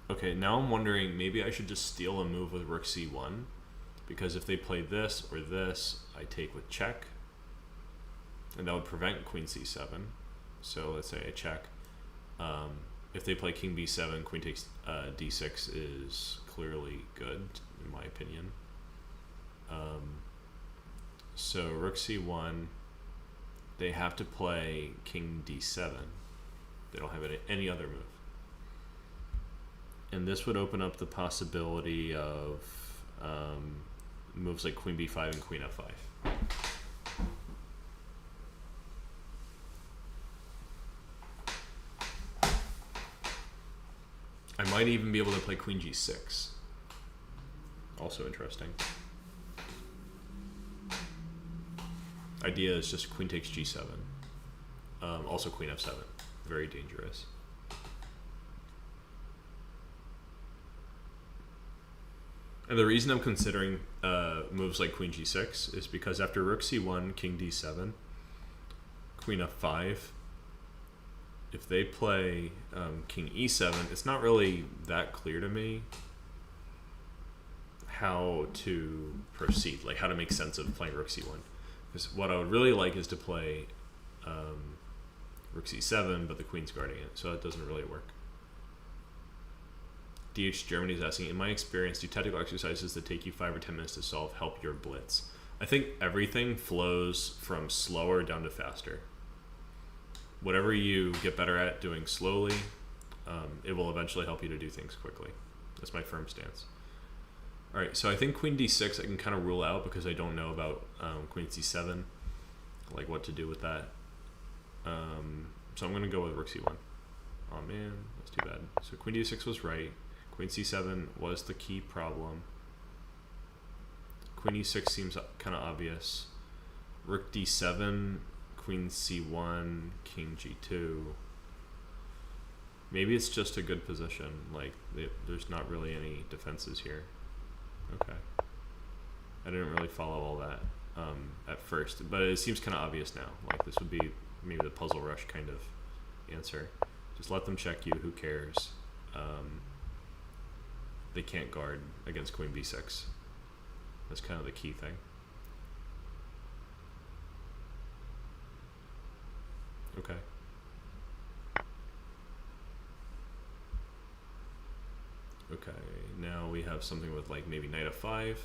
Okay, now I'm wondering maybe I should just steal a move with rook c1, because if they play this or this, I take with check, and that would prevent queen c7. So let's say I check. If they play king b7, queen takes d6 is clearly good, in my opinion. So rook c1, they have to play king d7. They don't have any other move. And this would open up the possibility of moves like queen b5 and queen f5. I might even be able to play queen g6. Also interesting. Idea is just queen takes g7. Also queen f7. Very dangerous. And the reason I'm considering moves like queen g6 is because after rook c1, king d7, queen f5, if they play king e7, it's not really that clear to me how to proceed, like how to make sense of playing rook c1. Because what I would really like is to play rook c7, but the queen's guarding it, so that doesn't really work. DH Germany is asking, in my experience, do tactical exercises that take you 5 or 10 minutes to solve help your blitz? I think everything flows from slower down to faster. Whatever you get better at doing slowly, it will eventually help you to do things quickly. That's my firm stance. All right, so I think queen d6 I can kind of rule out because I don't know about queen c7, like what to do with that. So I'm going to go with rook c1. Oh man, that's too bad. So queen d6 was right. Queen c7 was the key problem. Queen e6 seems kind of obvious. Rook d7, queen c1, king g2. Maybe it's just a good position. Like there's not really any defenses here. Okay. I didn't really follow all that at first, but it seems kind of obvious now. Like this would be maybe the puzzle rush kind of answer. Just let them check you. Who cares? They can't guard against queen b6. That's kind of the key thing. Okay. Okay, now we have something with like maybe knight f5.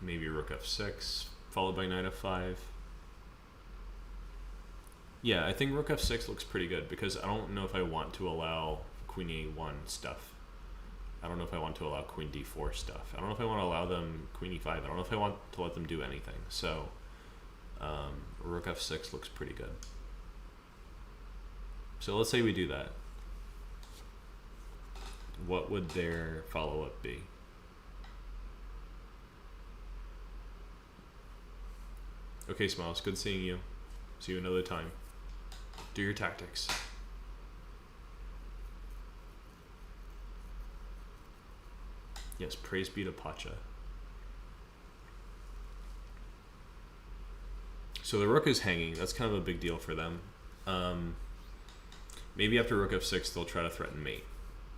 Maybe rook f6, followed by knight f5. Yeah, I think rook f6 looks pretty good because I don't know if I want to allow queen a1 stuff. I don't know if I want to allow queen d4 stuff. I don't know if I want to allow them queen e5. I don't know if I want to let them do anything. So rook f6 looks pretty good. So let's say we do that. What would their follow-up be? Okay, Smiles, good seeing you. See you another time. Do your tactics. Yes, praise be to Pacha. So the rook is hanging. That's kind of a big deal for them. Maybe after rook f6, they'll try to threaten mate.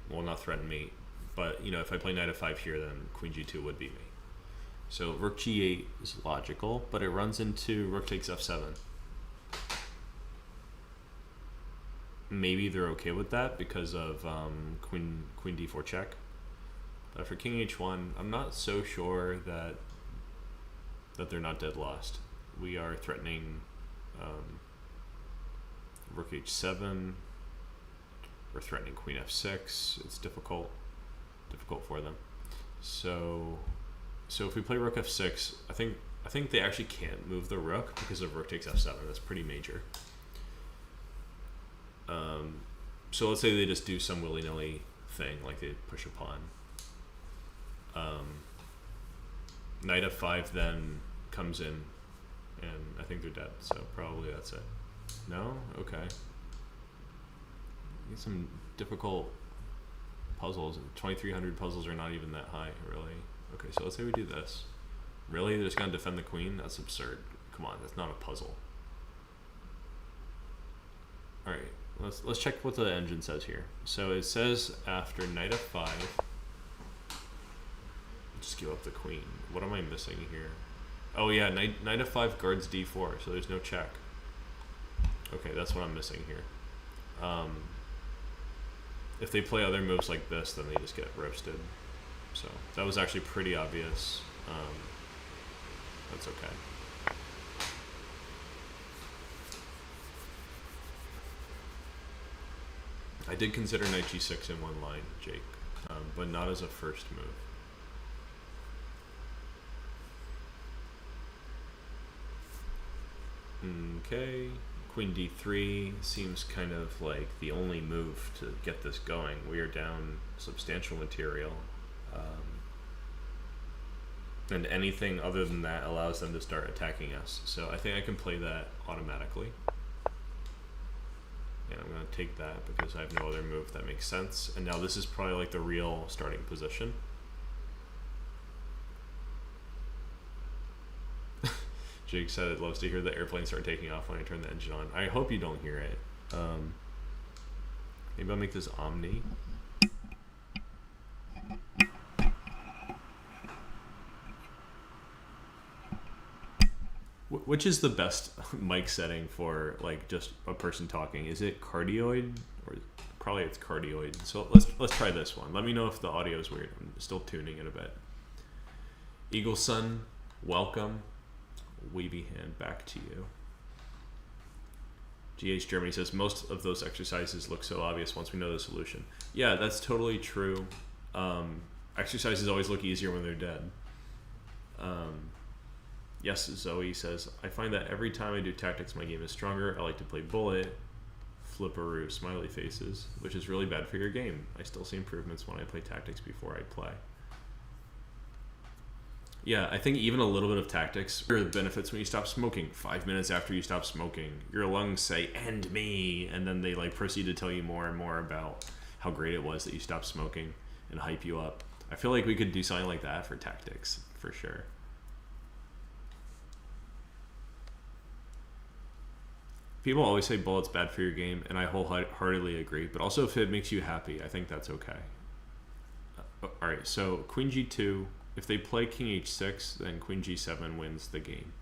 Well, not threaten mate, but you know, if I play knight f5 here, then queen g2 would be mate. So rook g8 is logical, but it runs into rook takes f7. Maybe they're okay with that because of queen d4 check. But for king h1, I'm not so sure that they're not dead lost. We are threatening rook h7. We're threatening queen f6. It's difficult for them. So if we play rook f6, I think they actually can't move the rook because of rook takes f7. That's pretty major. So let's say they just do some willy-nilly thing, like they push a pawn. Knight f5 then comes in, and I think they're dead, so probably that's it. No? Okay. Get some difficult puzzles. 2300 puzzles are not even that high, really. Okay, so let's say we do this. Really? They're just gonna defend the queen? That's absurd. Come on, that's not a puzzle. Alright, let's check what the engine says here. So it says after knight f5, just give up the queen. What am I missing here? Oh yeah, knight f5 guards d4, so there's no check. Okay, that's what I'm missing here. If they play other moves like this, then they just get roasted. So that was actually pretty obvious. That's okay. I did consider knight g6 in one line, Jake, but not as a first move. Okay, queen d3 seems kind of like the only move to get this going. We are down substantial material. And anything other than that allows them to start attacking us. So I think I can play that automatically. And I'm going to take that because I have no other move that makes sense. And now this is probably like the real starting position. Jake said it loves to hear the airplane start taking off when I turn the engine on. I hope you don't hear it. Maybe I'll make this Omni. Which is the best mic setting for like just a person talking? Is it cardioid, or probably it's cardioid? So let's try this one. Let me know if the audio is weird. I'm still tuning it a bit. Eagle Sun, welcome. Wavy hand back to you. GH Germany says most of those exercises look so obvious once we know the solution. Yeah, that's totally true. Exercises always look easier when they're dead. Yes, Zoe says, I find that every time I do tactics, my game is stronger. I like to play bullet, flipperoo, smiley faces, which is really bad for your game. I still see improvements when I play tactics before I play. Yeah, I think even a little bit of tactics are the benefits when you stop smoking. 5 minutes after you stop smoking, your lungs say, end me, and then they like proceed to tell you more and more about how great it was that you stopped smoking and hype you up. I feel like we could do something like that for tactics, for sure. People always say bullet's bad for your game, and I wholeheartedly agree, but also if it makes you happy, I think that's okay. Alright, so queen g2, if they play king h6, then queen g7 wins the game.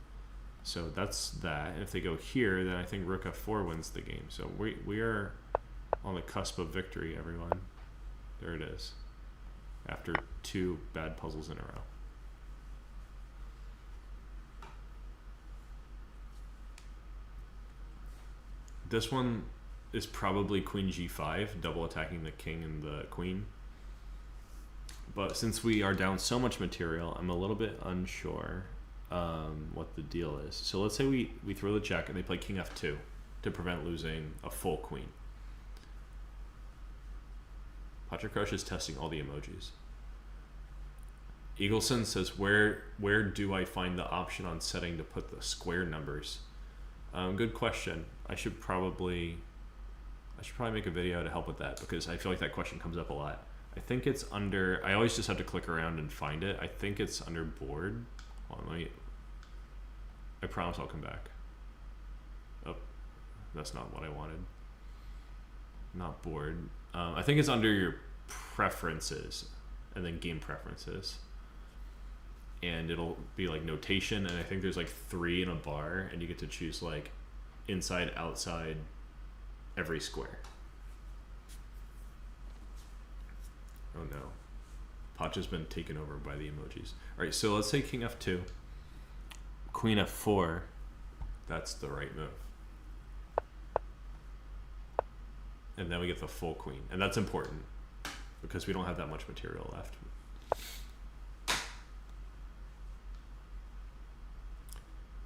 So that's that, and if they go here, then I think rook f4 wins the game. So we are on the cusp of victory, everyone. There it is, after 2 bad puzzles in a row. This one is probably queen g5, double attacking the king and the queen. But since we are down so much material, I'm a little bit unsure what the deal is. So let's say we throw the check and they play king f2 to prevent losing a full queen. Patrick Crush is testing all the emojis. Eagleson says, where do I find the option on setting to put the square numbers? Good question. I should probably make a video to help with that because I feel like that question comes up a lot. I think it's under, I always just have to click around and find it. I think it's under board. Hold on, I promise I'll come back. Oh, that's not what I wanted. Not board. I think it's under your preferences and then game preferences. And it'll be like notation, and I think there's like 3 in a bar, and you get to choose like inside, outside, every square. Oh no. Pacha's been taken over by the emojis. Alright, so let's say king f2, queen f4, that's the right move. and then we get the full queen, and that's important because we don't have that much material left.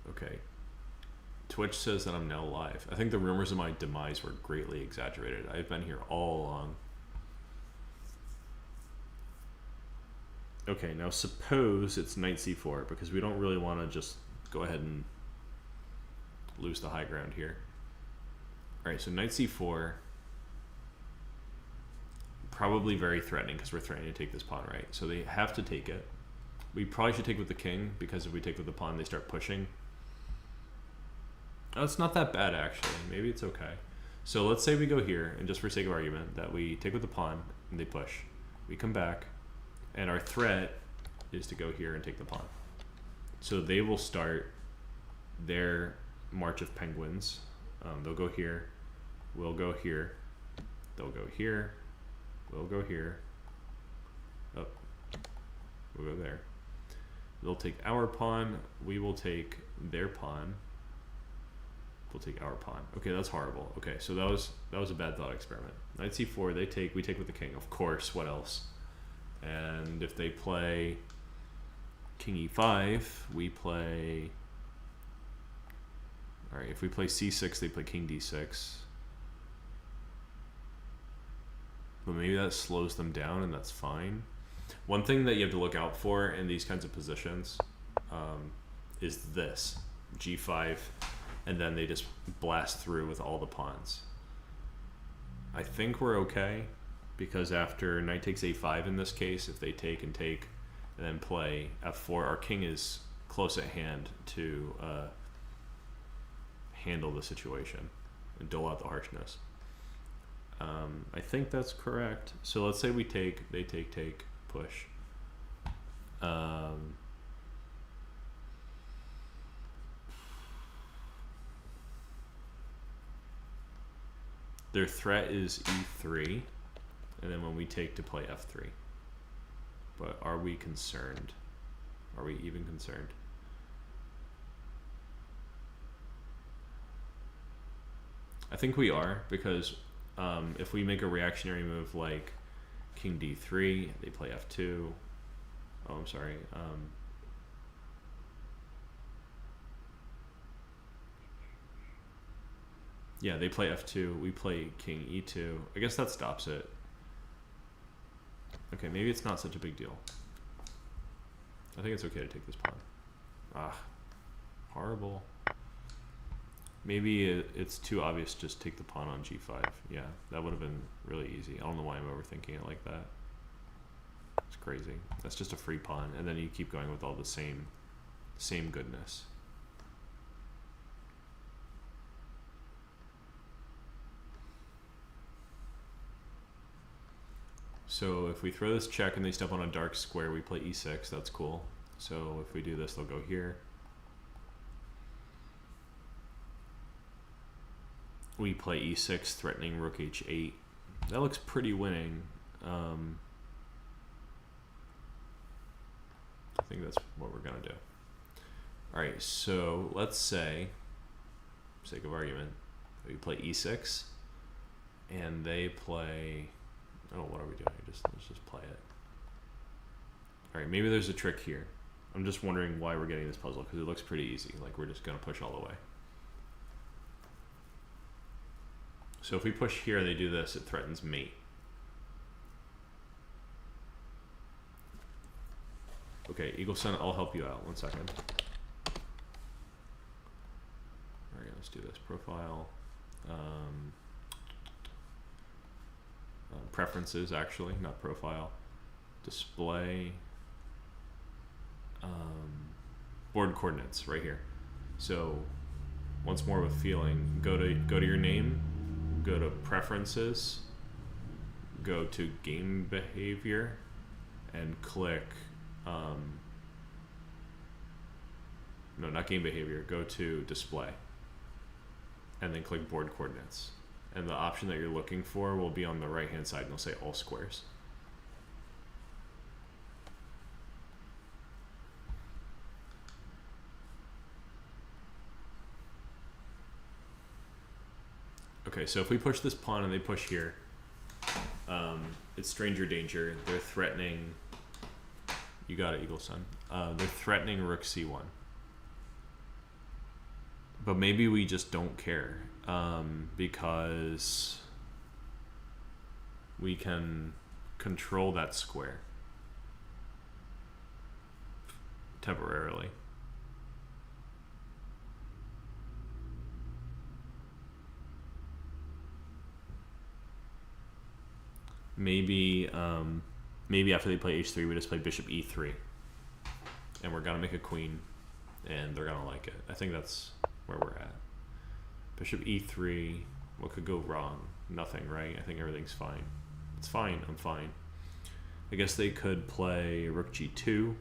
Okay. Twitch says that I'm now live. I think the rumors of my demise were greatly exaggerated. I've been here all along. Okay, now suppose it's knight c4, because we don't really want to just go ahead and lose the high ground here. Alright, so knight c4, probably very threatening because we're threatening to take this pawn, right? So they have to take it. We probably should take with the king, because if we take with the pawn, they start pushing. Oh, it's not that bad, actually. Maybe it's okay. So let's say we go here, and just for sake of argument, that we take with the pawn, and they push. We come back, and our threat is to go here and take the pawn. So they will start their march of penguins. They'll go here, we'll go here, they'll go here, we'll go here, oh, we'll go there. They'll take our pawn, we will take their pawn, we'll take our pawn. Okay, that's horrible. Okay, so that was a bad thought experiment. Knight c4, they take, we take with the king, of course, what else? And if they play king e5, we play, all right, if we play c6, they play king d6. But maybe that slows them down, and that's fine. One thing that you have to look out for in these kinds of positions is this, g5, and then they just blast through with all the pawns. I think we're okay, because after knight takes a5 in this case, if they take and take, and then play f4, our king is close at hand to handle the situation and dole out the harshness. I think that's correct. So let's say we take, they take, push. Their threat is e3, and then when we take to play f3. But are we concerned? Are we even concerned? I think we are, because if we make a reactionary move like king d3, they play f2. Oh, I'm sorry. Yeah, they play f2, we play king e2. I guess that stops it. Okay, maybe it's not such a big deal. I think it's okay to take this pawn. Ah, horrible. Maybe it's too obvious to just take the pawn on g5. Yeah, that would have been really easy. I don't know why I'm overthinking it like that. It's crazy. That's just a free pawn, and then you keep going with all the same goodness. So if we throw this check and they step on a dark square, we play e6. That's cool. So if we do this, they'll go here. We play e6, threatening rook h8. That looks pretty winning. I think that's what we're gonna do. All right, so let's say, for sake of argument, we play e6, and they play, oh, what are we doing? Let's just play it. All right, maybe there's a trick here. I'm just wondering why we're getting this puzzle, because it looks pretty easy. Like we're just gonna push all the way. So if we push here and they do this, it threatens mate. Okay, Eagleson, I'll help you out. 1 second. All right, let's do this. Profile. Preferences, actually, not profile. Display. Board coordinates, right here. So once more with feeling, go to your name. Go to preferences, go to game behavior, and click, no, not game behavior, go to display, and then click board coordinates. And the option that you're looking for will be on the right hand side, and it'll say all squares. Okay, so if we push this pawn and they push here, it's stranger danger. They're threatening. You got it, Eagle Sun. They're threatening rook c1. But maybe we just don't care, because we can control that square temporarily. Maybe maybe after they play h3, we just play bishop e3, and we're gonna make a queen, and they're gonna like it. I think that's where we're at. Bishop e3. What could go wrong? Nothing, right? I think everything's fine. It's fine. I'm fine. I guess they could play rook g2,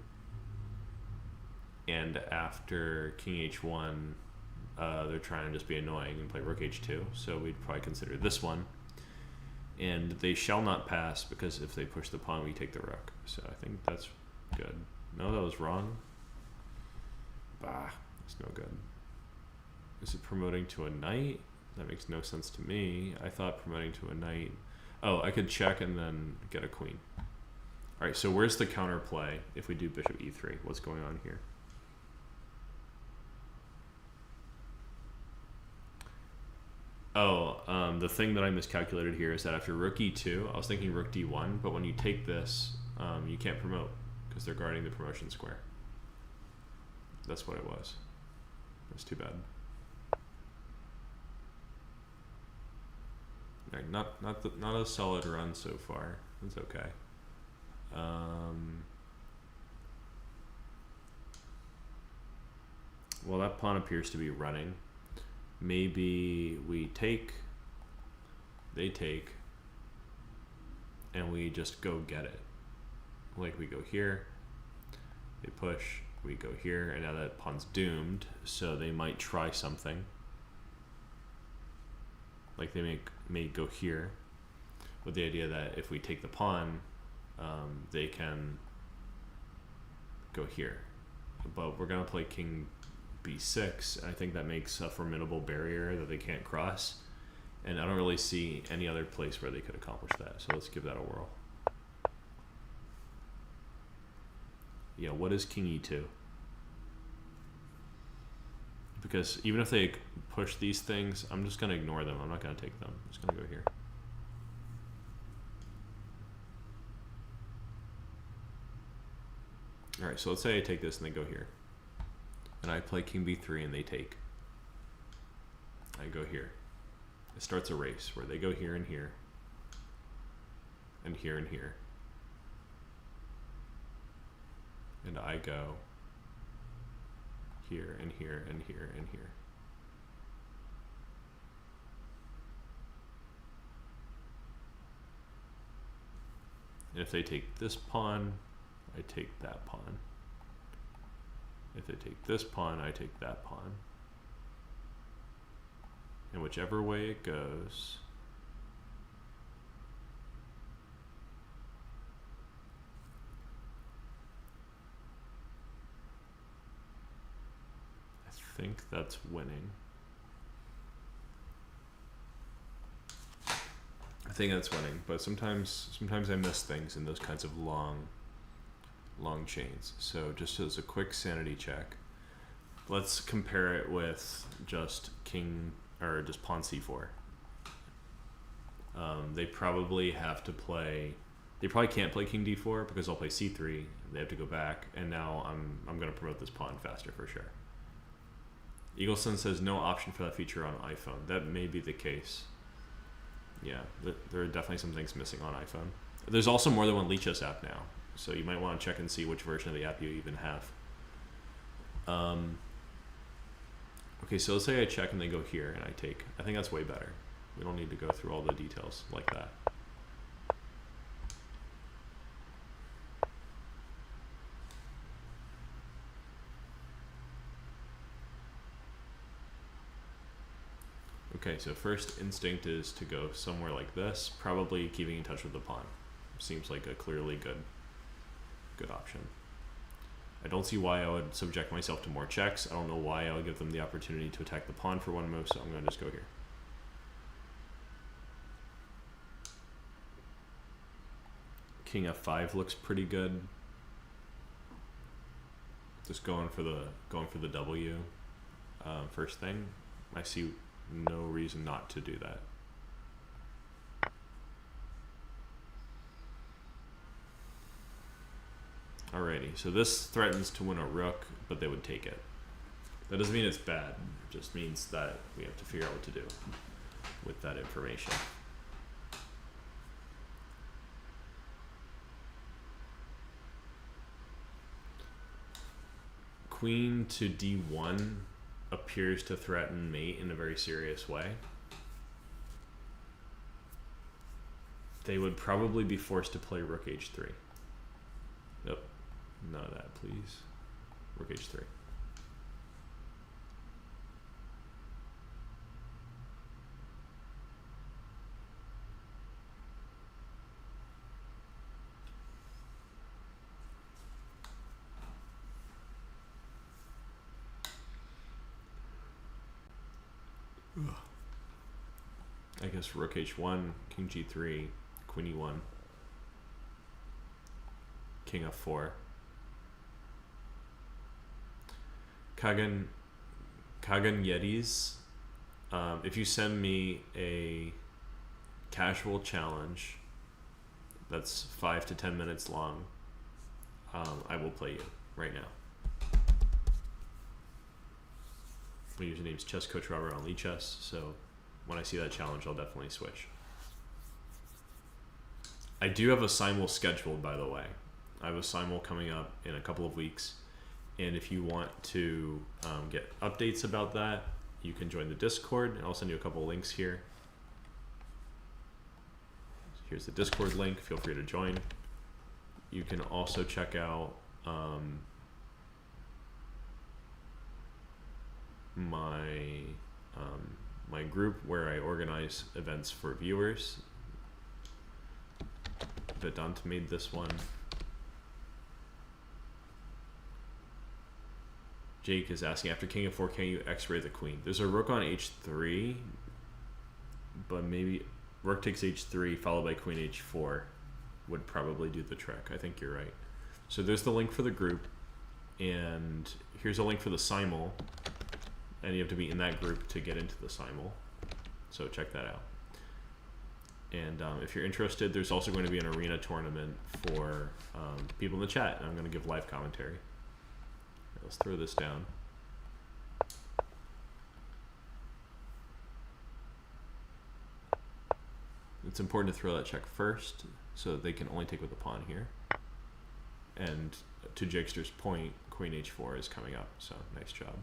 and after king h1, they're trying to just be annoying and play rook h2. So we'd probably consider this one. And they shall not pass, because if they push the pawn, we take the rook. So I think that's good. No, that was wrong. Bah, it's no good. Is it promoting to a knight? That makes no sense to me. I thought promoting to a knight. Oh, I could check and then get a queen. All right, so where's the counterplay if we do bishop e3? What's going on here? Oh, the thing that I miscalculated here is that after rook e2, I was thinking rook d1, but when you take this, you can't promote because they're guarding the promotion square. That's what it was. That's too bad. Right, not a solid run so far. It's okay. Well, that pawn appears to be running. Maybe we take, they take, and we just go get it. Like we go here, they push, we go here, and now that pawn's doomed, so they might try something. Like they may go here, with the idea that if we take the pawn, they can go here. But we're gonna play king b6. I think that makes a formidable barrier that they can't cross, and I don't really see any other place where they could accomplish that. So let's give that a whirl. Yeah, what is king e2? Because even if they push these things, I'm just gonna ignore them. I'm not gonna take them. I'm just gonna go here. All right, so let's say I take this and they go here. And I play king b3 and they take. I go here. It starts a race where they go here and here, and here and here. And I go here and here and here and here. And if they take this pawn, I take that pawn. If they take this pawn, I take that pawn. And whichever way it goes, I think that's winning. I think that's winning, but sometimes I miss things in those kinds of long chains. So just as a quick sanity check, let's compare it with just king, or just pawn c4. They probably have to play, they probably can't play king d4 because I'll play c3, they have to go back, and now I'm going to promote this pawn faster for sure. Eagleson says no option for that feature on iPhone. That may be the case. Yeah, there are definitely some things missing on iPhone. There's also more than one Lichess app now, so you might want to check and see which version of the app you even have. Okay, so let's say I check and they go here and I take. I think that's way better. We don't need to go through all the details like that. Okay, so first instinct is to go somewhere like this, probably keeping in touch with the pawn. Seems like a clearly good option. I don't see why I would subject myself to more checks. I don't know why I would give them the opportunity to attack the pawn for one move, so I'm going to just go here. King f5 looks pretty good. Just going for the W first thing. I see no reason not to do that. Alrighty, so this threatens to win a rook, but they would take it. That doesn't mean it's bad, it just means that we have to figure out what to do with that information. Queen to d1 appears to threaten mate in a very serious way. They would probably be forced to play rook h3. Nope, none of that, please. Rook h3. I guess rook h1, king g3, queen e1, king f4. Kagan Yetis, if you send me a casual challenge that's 5 to 10 minutes long, I will play you right now. My username is Chess Coach Robert on Lichess, so when I see that challenge, I'll definitely switch. I do have a simul scheduled, by the way. I have a simul coming up in a couple of weeks, and if you want to get updates about that, you can join the Discord, and I'll send you a couple links here. Here's the Discord link, feel free to join. You can also check out my group where I organize events for viewers. Vedant made this one. Jake is asking, after king f4, can you x-ray the queen? There's a rook on h3, but maybe rook takes h3 followed by queen h4 would probably do the trick. I think you're right. So there's the link for the group, and here's a link for the simul, and you have to be in that group to get into the simul. So check that out. And if you're interested, there's also going to be an arena tournament for people in the chat, and I'm going to give live commentary. Let's throw this down. It's important to throw that check first so that they can only take with the pawn here. And to Jakester's point, queen h4 is coming up, so nice job.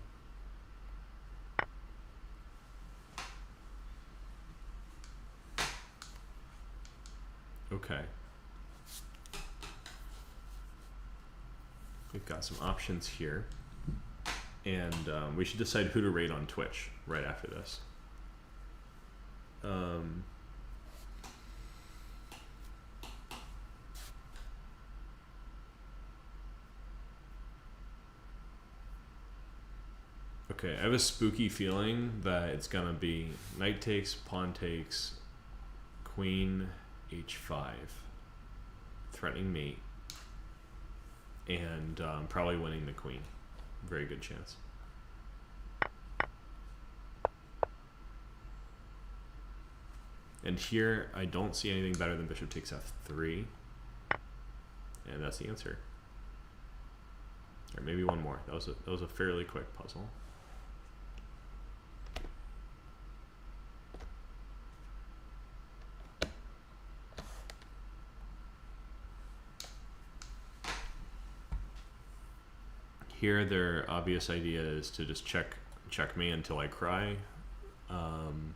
Okay. We've got some options here, and we should decide who to rate on Twitch right after this. Okay, I have a spooky feeling that it's gonna be knight takes, pawn takes, queen h5, threatening mate, and probably winning the queen. Very good chance. And here, I don't see anything better than bishop takes f3, and that's the answer. Or maybe one more. That was a fairly quick puzzle. Here, their obvious idea is to just check me until I cry. I'm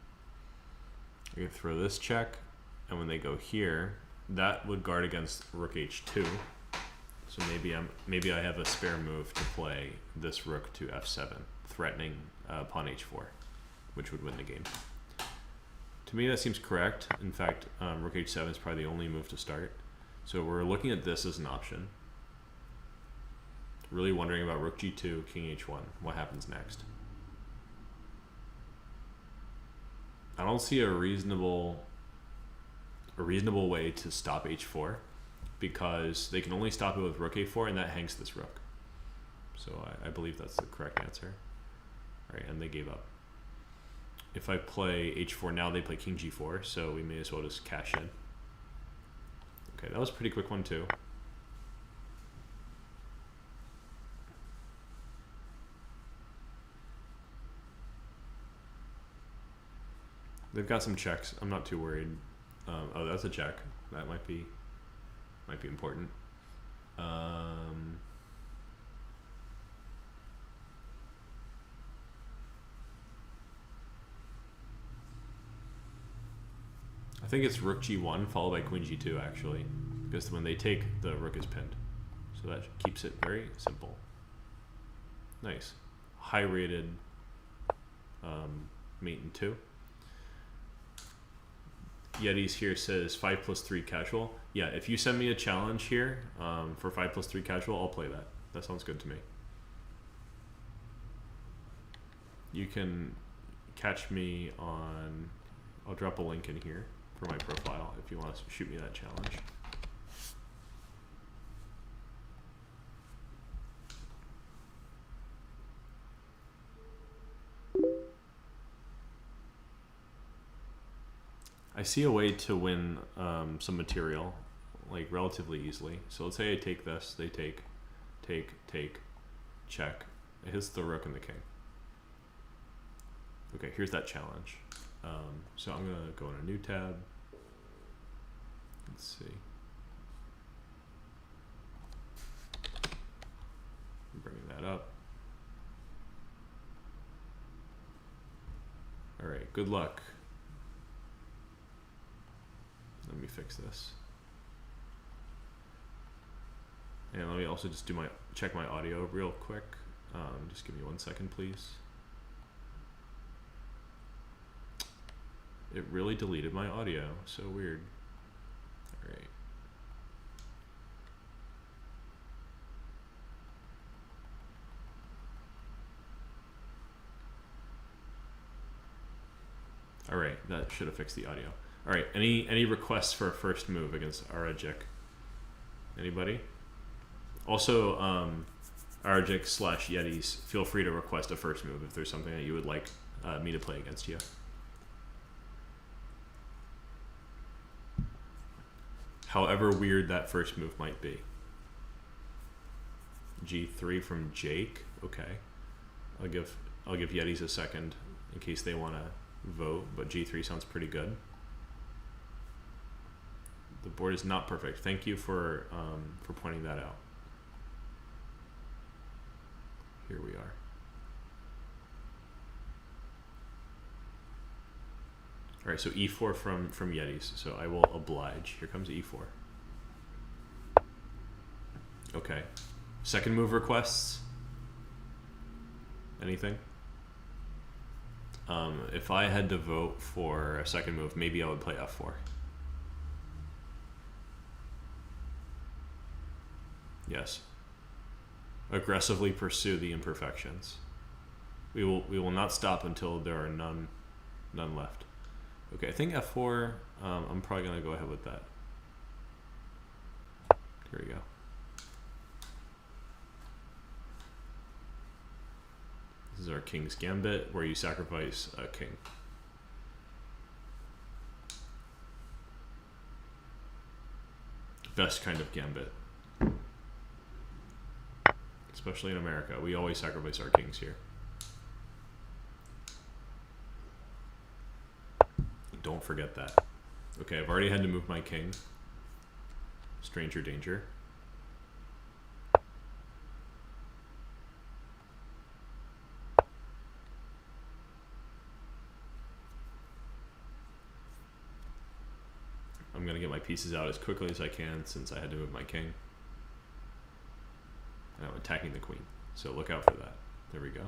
gonna throw this check, and when they go here, that would guard against rook h2. So maybe I have a spare move to play this rook to f7, threatening pawn h4, which would win the game. To me, that seems correct. In fact, rook h7 is probably the only move to start. So we're looking at this as an option. Really wondering about rook g2, king h1. What happens next? I don't see a reasonable way to stop h4. because they can only stop it with rook a4, and that hangs this rook. So I believe that's the correct answer. All right, and they gave up. If I play h4 now, they play king g4, so we may as well just cash in. Okay, that was a pretty quick one too. They've got some checks. I'm not too worried. Oh, that's a check. That might be important. I think it's rook g1 followed by queen g2 actually, because when they take, the rook is pinned. So that keeps it very simple. Nice. High rated mate in 2. Yetis here says 5+3 casual. Yeah, if you send me a challenge here for 5+3 casual, I'll play that. That sounds good to me. You can catch me on, I'll drop a link in here for my profile if you want to shoot me that challenge. I see a way to win some material, like relatively easily. So let's say I take this, they take, check. It hits the rook and the king. Okay, here's that challenge. So I'm gonna go in a new tab. Let's see. I'm bringing that up. All right, good luck. Let me fix this. And let me also just do check my audio real quick. Just give me 1 second, please. It really deleted my audio. So weird. All right. All right, that should have fixed the audio. All right, any requests for a first move against Arajic? Anybody? Also, Arajic/Yetis, feel free to request a first move if there's something that you would like me to play against you. However weird that first move might be. G3 from Jake. Okay, I'll give Yetis a second in case they want to vote, but G3 sounds pretty good. The board is not perfect. Thank you for pointing that out. Here we are. All right, so E4 from Yetis. So I will oblige. Here comes E4. Okay. Second move requests. Anything? If I had to vote for a second move, maybe I would play F4. Yes. Aggressively pursue the imperfections. We will not stop until there are none left. Okay, I think F4. I'm probably gonna go ahead with that. Here we go. This is our King's Gambit, where you sacrifice a king. Best kind of gambit. Especially in America. We always sacrifice our kings here. Don't forget that. Okay, I've already had to move my king. Stranger danger. I'm gonna get my pieces out as quickly as I can since I had to move my king. And I'm attacking the queen. So look out for that. There we go.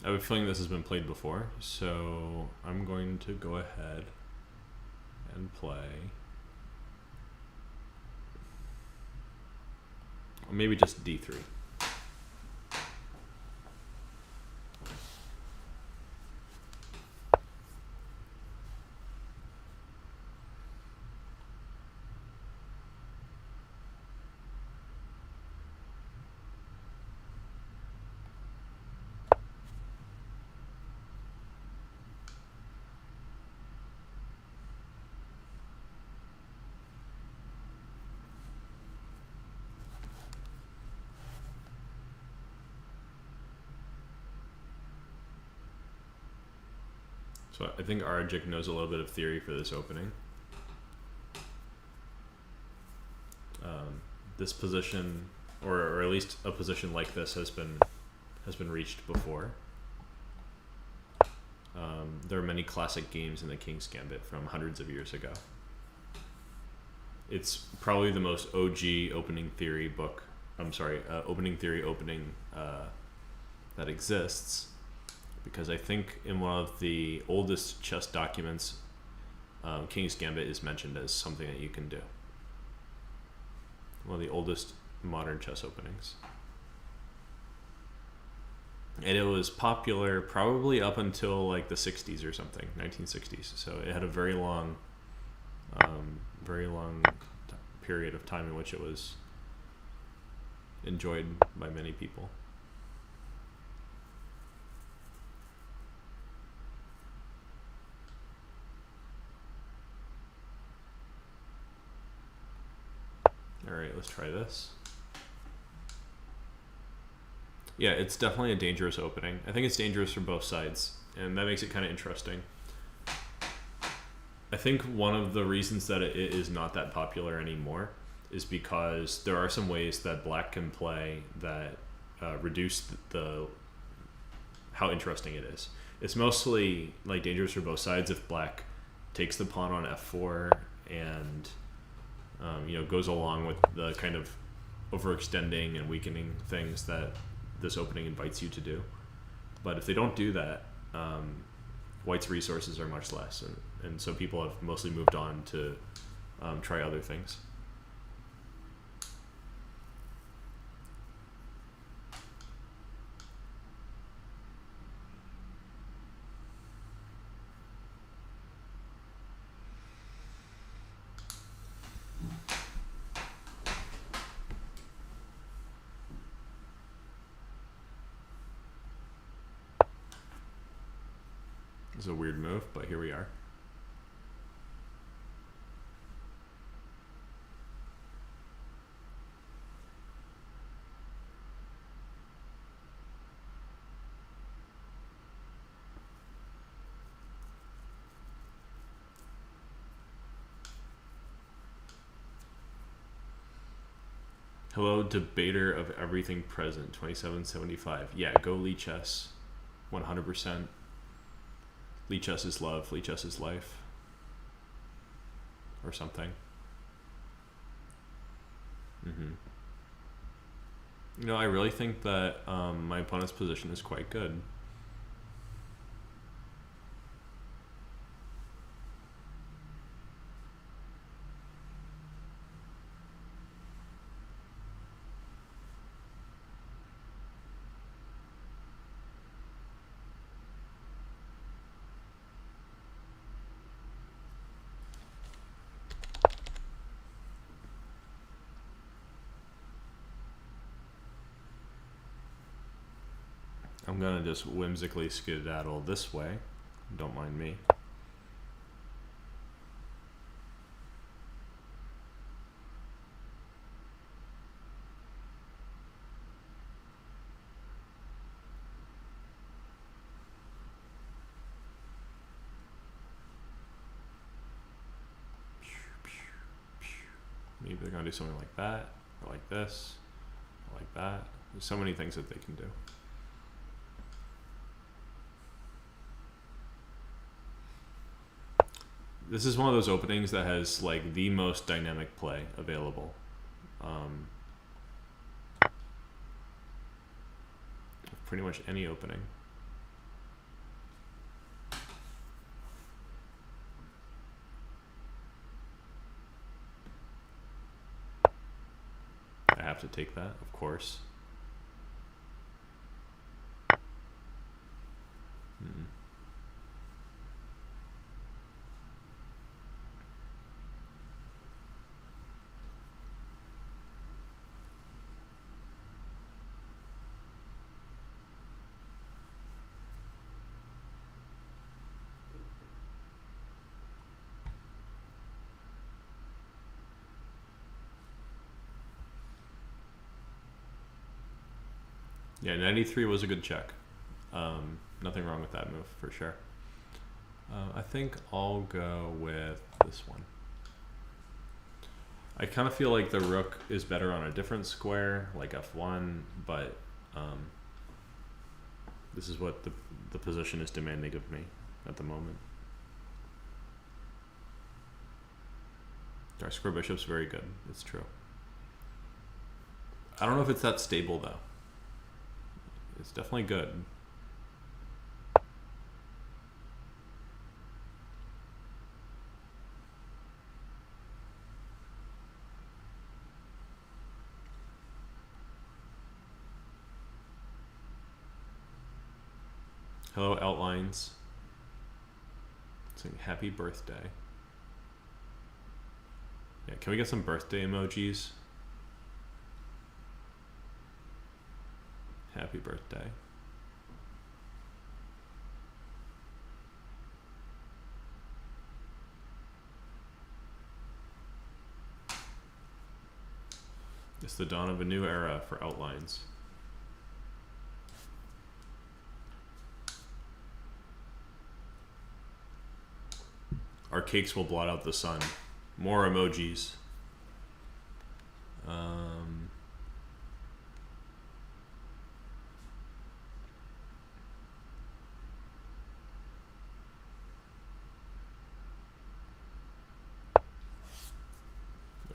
I have a feeling this has been played before, so I'm going to go ahead and play. Or maybe just D3. So I think Arajic knows a little bit of theory for this opening. This position, or at least a position like this, has been reached before. There are many classic games in the King's Gambit from hundreds of years ago. It's probably the most OG opening theory book. Opening theory opening that exists. Because I think in one of the oldest chess documents, King's Gambit is mentioned as something that you can do. One of the oldest modern chess openings. And it was popular probably up until like the 60s or something, 1960s. So it had a very long period of time in which it was enjoyed by many people. Alright, let's try this. Yeah, it's definitely a dangerous opening. I think it's dangerous for both sides, and that makes it kind of interesting. I think one of the reasons that it is not that popular anymore is because there are some ways that black can play that reduce how interesting it is. It's mostly like dangerous for both sides if black takes the pawn on f4 and goes along with the kind of overextending and weakening things that this opening invites you to do. But if they don't do that, white's resources are much less, and so people have mostly moved on to try other things. It's a weird move, but here we are. Hello, debater of everything present, 2775. Yeah, go Lichess, 100%. Lichess is love, Lichess is life, or something. I really think that my opponent's position is quite good. I'm gonna just whimsically skedaddle this way. Don't mind me. Maybe they're gonna do something like that, or like this, or like that. There's so many things that they can do. This is one of those openings that has like the most dynamic play available. Pretty much any opening. have to take that, of course. Yeah, 93 was a good check. Nothing wrong with that move, for sure. I think I'll go with this one. I kind of feel like the rook is better on a different square, like f1, but this is what the position is demanding of me at the moment. Our square bishop's very good, it's true. I don't know if it's that stable though. It's definitely good. Hello, Outlines. Saying happy birthday. Yeah, can we get some birthday emojis? Happy birthday. It's the dawn of a new era for Outlines. Our cakes will blot out the sun. More emojis.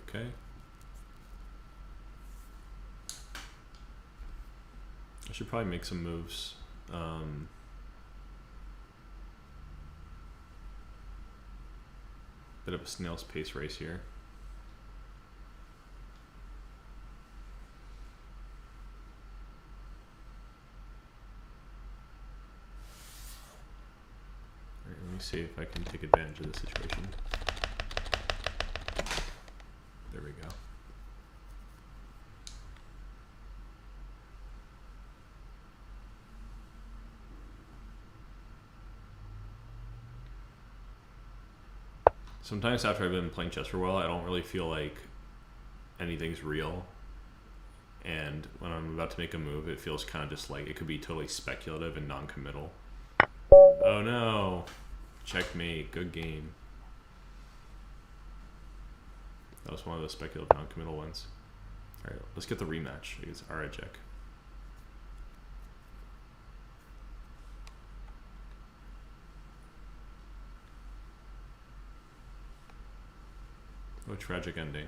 Okay. I should probably make some moves. Bit of a snail's pace race here. All right, let me see if I can take advantage of the situation. There we go. Sometimes after I've been playing chess for a while, I don't really feel like anything's real. And when I'm about to make a move, it feels kind of just like it could be totally speculative and non-committal. Oh no! Checkmate. Good game. That was one of the speculative non-committal ones. Alright, let's get the rematch against Arajek. Oh, tragic ending.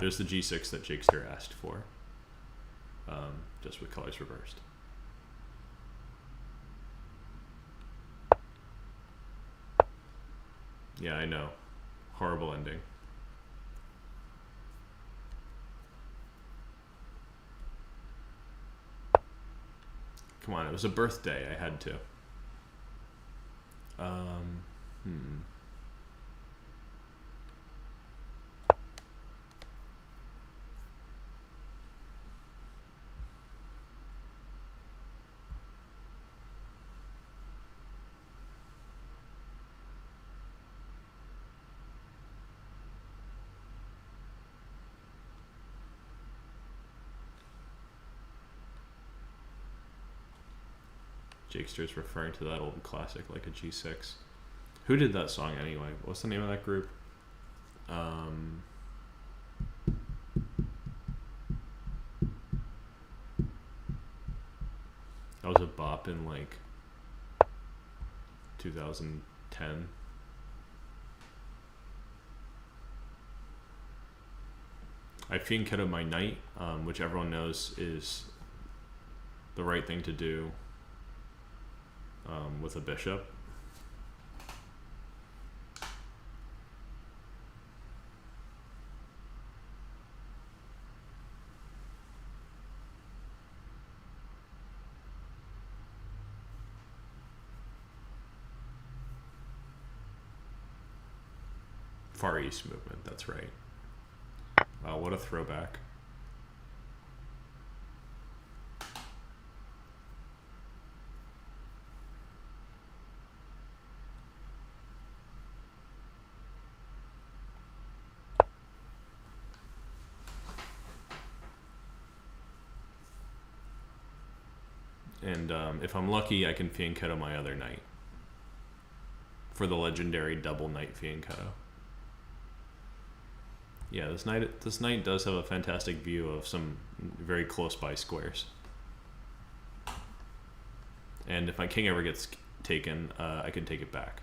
There's the G6 that Jakester asked for. Just with colors reversed. Yeah, I know. Horrible ending. Come on, it was a birthday. I had to. Jakester's referring to that old classic like a G6. Who did that song anyway? What's the name of that group? That was a bop in like 2010. I fianchettoed my knight, which everyone knows is the right thing to do with a bishop. Far East movement, that's right. Wow, what a throwback. And if I'm lucky, I can Fianchetto my other knight for the legendary double knight Fianchetto. Yeah, this knight does have a fantastic view of some very close by squares. And if my king ever gets taken, I can take it back.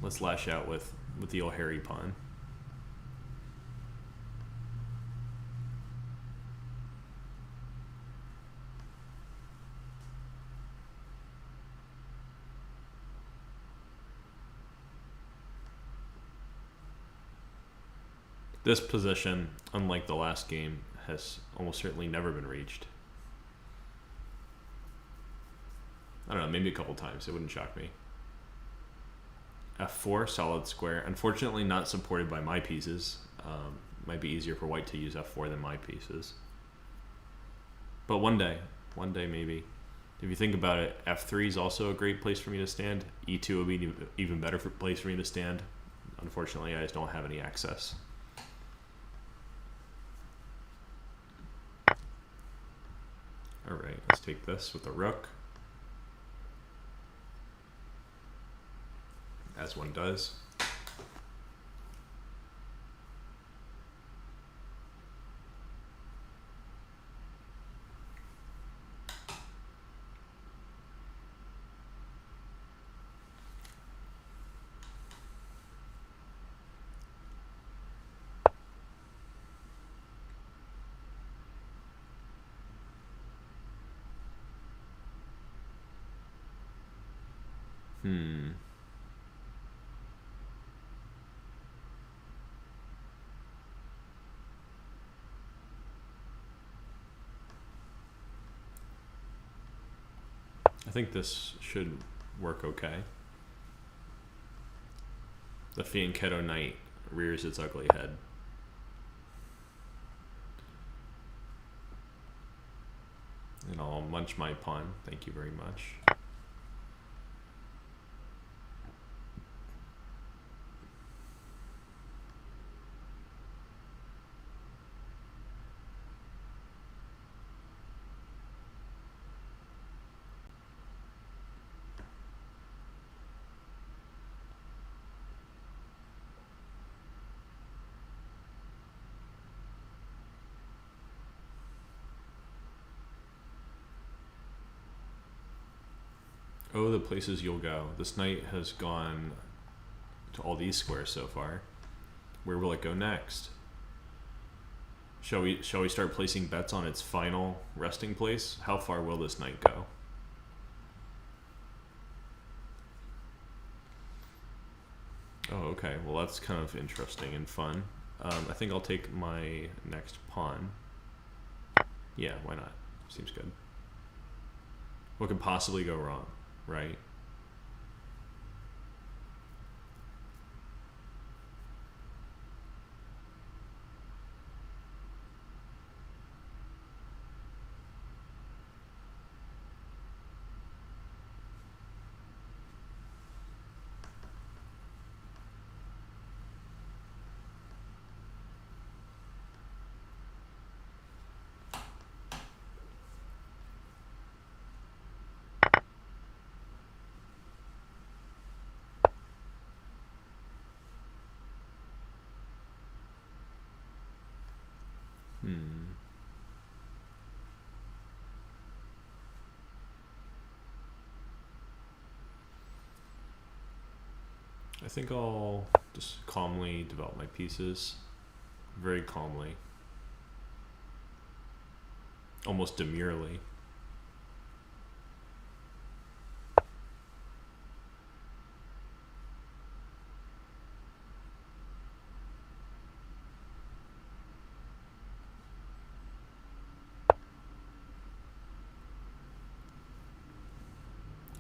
Let's lash out with the old hairy pawn. This position, unlike the last game, has almost certainly never been reached. I don't know, maybe a couple times. It wouldn't shock me. F4, solid square. Unfortunately not supported by my pieces. Might be easier for white to use F4 than my pieces. But one day maybe. If you think about it, F3 is also a great place for me to stand. E2 would be an even better place for me to stand. Unfortunately, I just don't have any access. Alright, let's take this with the rook. As one does. I think this should work okay. The Fianchetto knight rears its ugly head. And I'll munch my pawn. Thank you very much. Oh, the places you'll go. This knight has gone to all these squares so far. Where will it go next? Shall we start placing bets on its final resting place? How far will this knight go? Oh, okay. Well, that's kind of interesting and fun. I think I'll take my next pawn. Yeah, why not? Seems good. What could possibly go wrong, right? I think I'll just calmly develop my pieces, very calmly, almost demurely.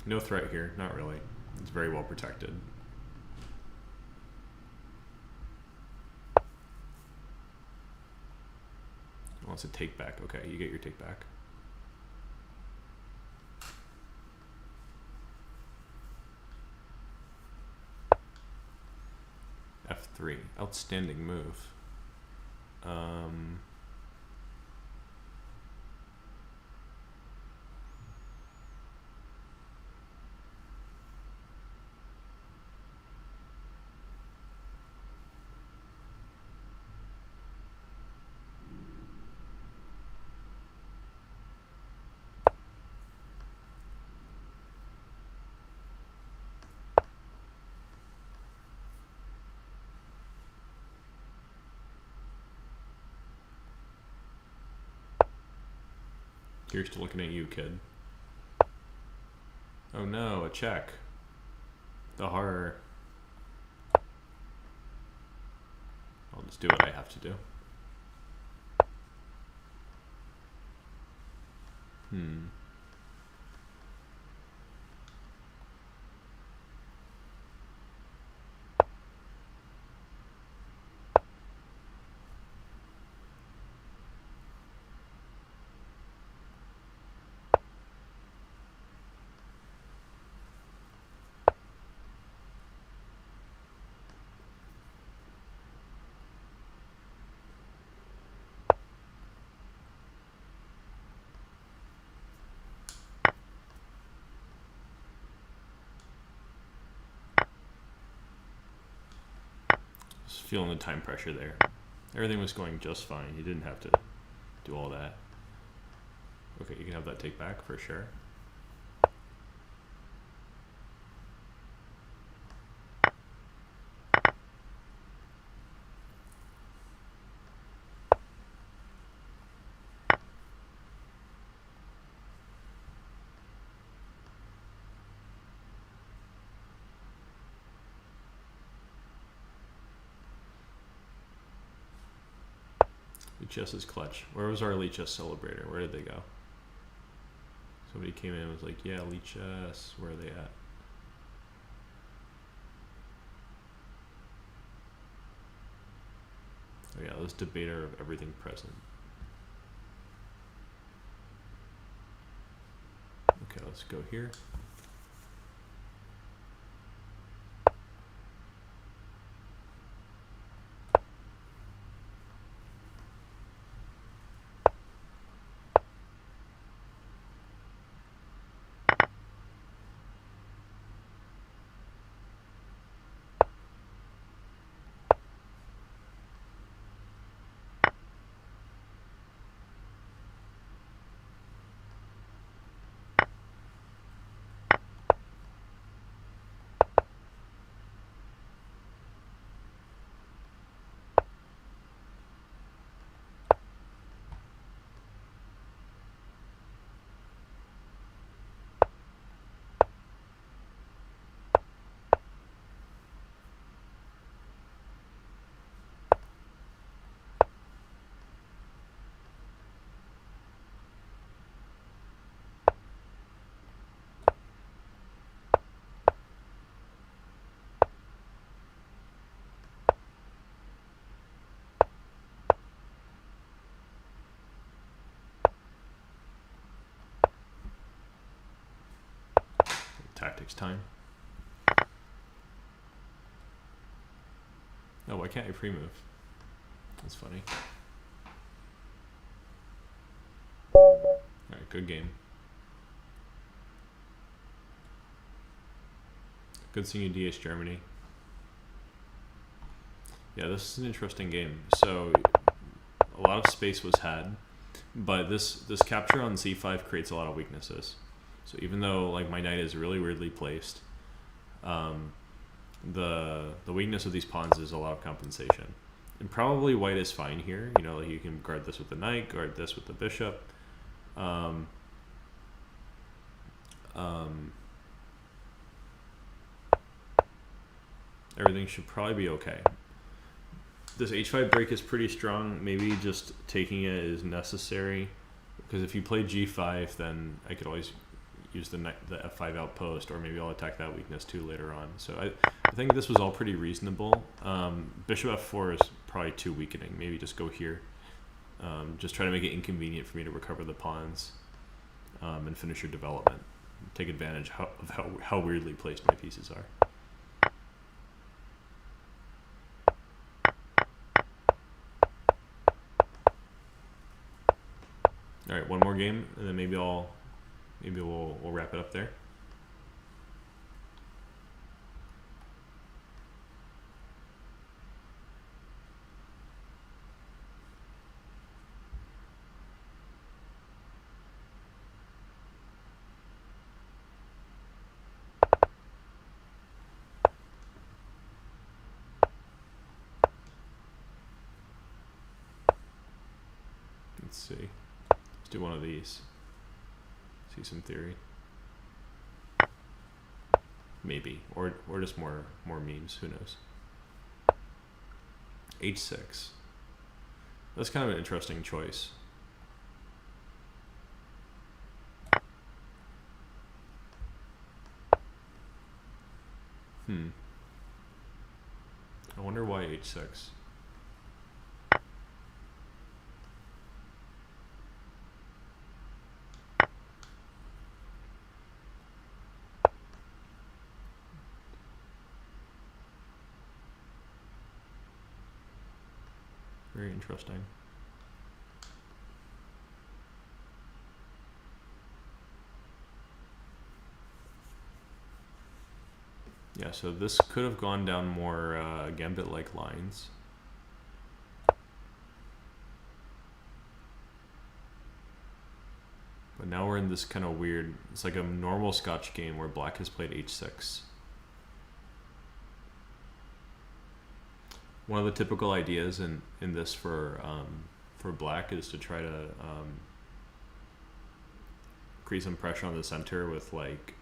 No threat here, not really. It's very well protected. Wants a take back. Okay, you get your take back. F3. Outstanding move. Here's to looking at you, kid. Oh no, a check. The horror. I'll just do what I have to do. Just feeling the time pressure there. Everything was going just fine. You didn't have to do all that. Okay, you can have that take back for sure. Lichess is clutch. Where was our Lichess celebrator? Where did they go? Somebody came in and was like, yeah, Lichess, where are they at? Oh yeah, this debater of everything present. Okay, let's go here. Tactics time. Oh, why can't I pre-move? That's funny. Alright, good game. Good seeing you, DS Germany. Yeah, this is an interesting game. So, a lot of space was had, but this capture on c5 creates a lot of weaknesses. So even though like my knight is really weirdly placed, the weakness of these pawns is a lot of compensation. And probably white is fine here. You know, like you can guard this with the knight, guard this with the bishop. Everything should probably be okay. This h5 break is pretty strong. Maybe just taking it is necessary, because if you play g5, then I could always use the f5 outpost, or maybe I'll attack that weakness too later on. So I think this was all pretty reasonable. Bishop f4 is probably too weakening. Maybe just go here. Just try to make it inconvenient for me to recover the pawns and finish your development. Take advantage of how weirdly placed my pieces are. All right, one more game, and then maybe we'll wrap it up there. Let's see. Let's do one of these. See some theory. Maybe. Or just more memes, who knows. h6. That's kind of an interesting choice. I wonder why h6. Very interesting. Yeah, so this could have gone down more Gambit-like lines. But now we're in this kind of weird, it's like a normal Scotch game where black has played h6. One of the typical ideas in this for black is to try to create some pressure on the center with, like,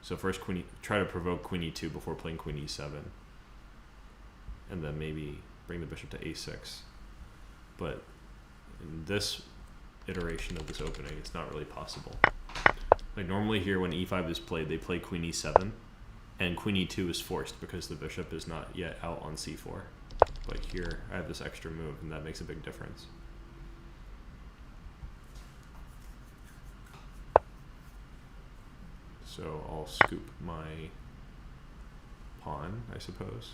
so first try to provoke queen e2 before playing queen e7, and then maybe bring the bishop to a6. But in this iteration of this opening, it's not really possible. Like normally here when e5 is played, they play queen e7, and queen e2 is forced because the bishop is not yet out on c4. But here I have this extra move, and that makes a big difference. So I'll scoop my pawn, I suppose.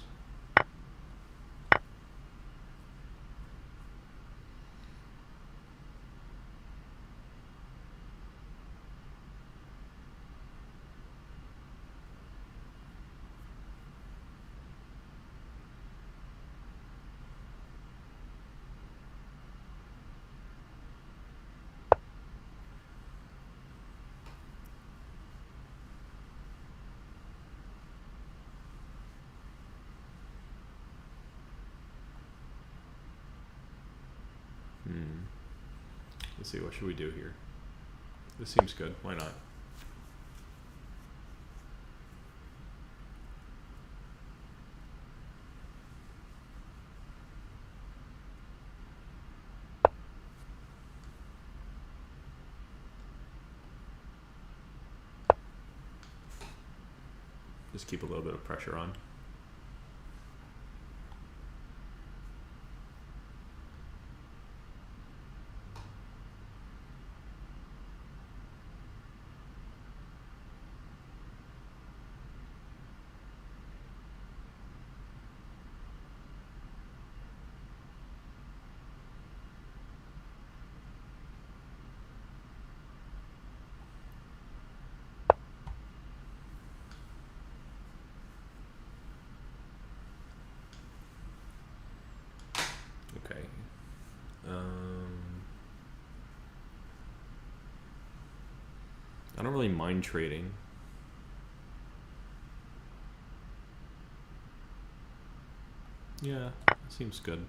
Let's see, what should we do here? This seems good. Why not? Just keep a little bit of pressure on. Okay. I don't really mind trading. Yeah, seems good.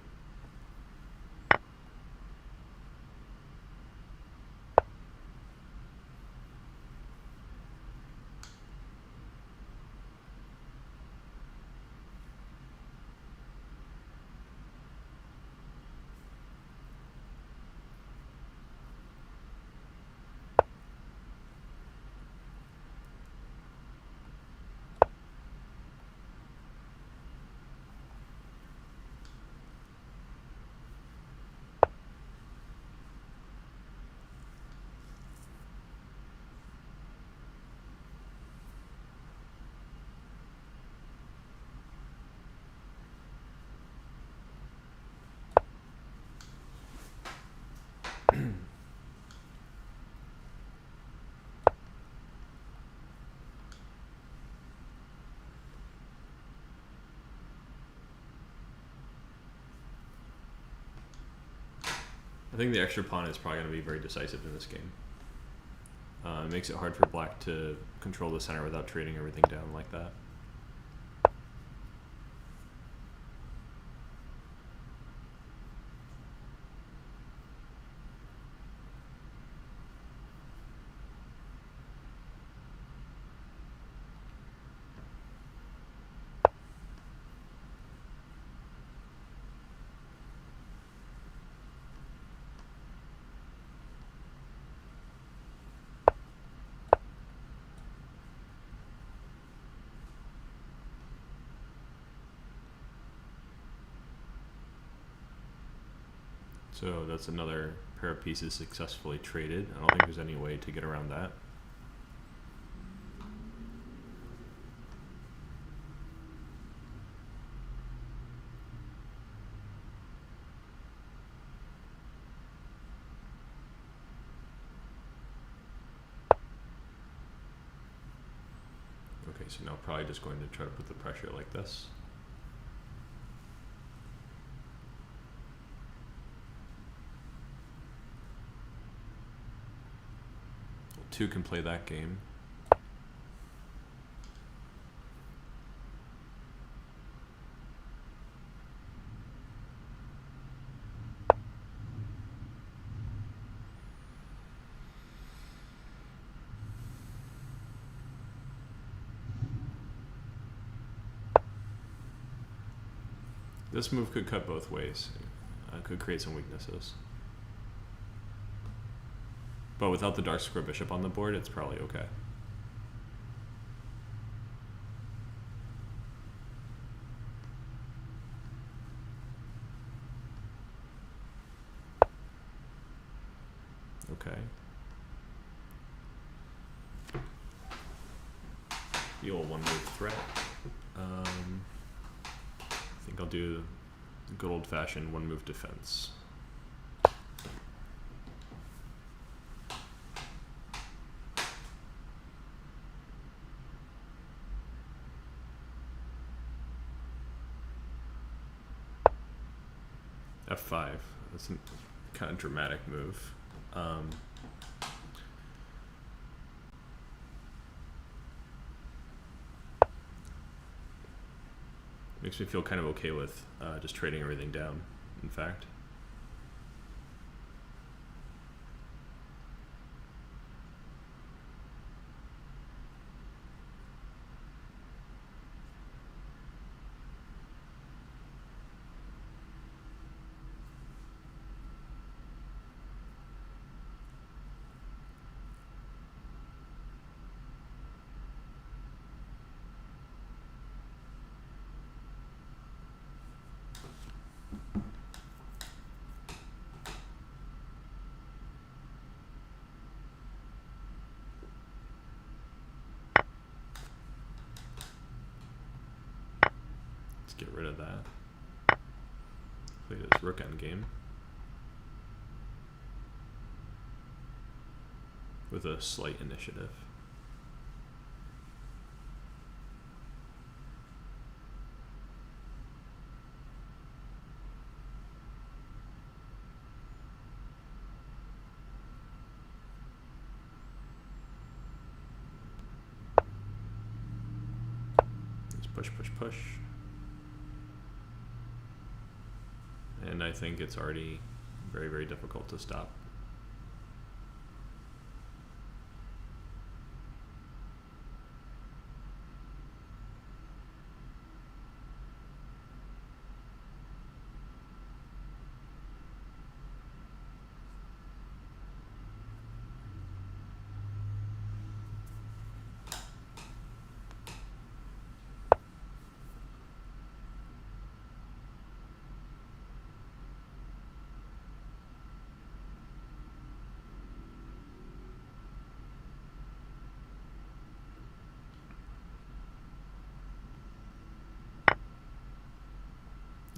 I think the extra pawn is probably going to be very decisive in this game. It makes it hard for black to control the center without trading everything down like that. So that's another pair of pieces successfully traded. I don't think there's any way to get around that. Okay, so now probably just going to try to put the pressure like this. Two can play that game. This move could cut both ways. Could create some weaknesses. But without the dark square bishop on the board, it's probably okay. Okay. The old one move threat. I think I'll do the good old fashioned one move defense. F5. That's a kind of dramatic move. Makes me feel kind of okay with just trading everything down, in fact. Get rid of that. Play this rook endgame with a slight initiative. Just push, push, push. and I think it's already very, very difficult to stop.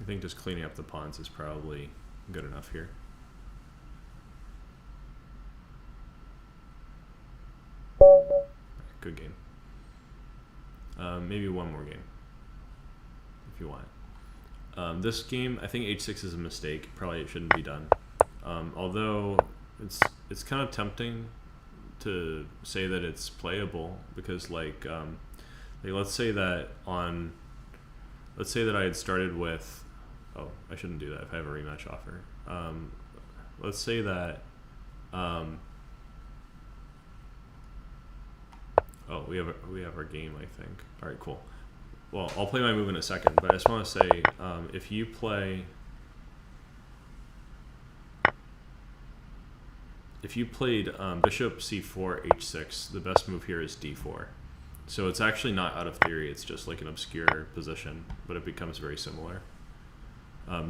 I think just cleaning up the pawns is probably good enough here. Good game. Maybe one more game, if you want. This game, I think h6 is a mistake. Probably it shouldn't be done. Although it's kind of tempting to say that it's playable because like let's say that I had started with, oh, I shouldn't do that if I have a rematch offer. Let's say that oh, we have our game, I think. All right, cool. Well, I'll play my move in a second, but I just want to say, if you played bishop c4 h6, the best move here is d4. So it's actually not out of theory. It's just like an obscure position, but it becomes very similar.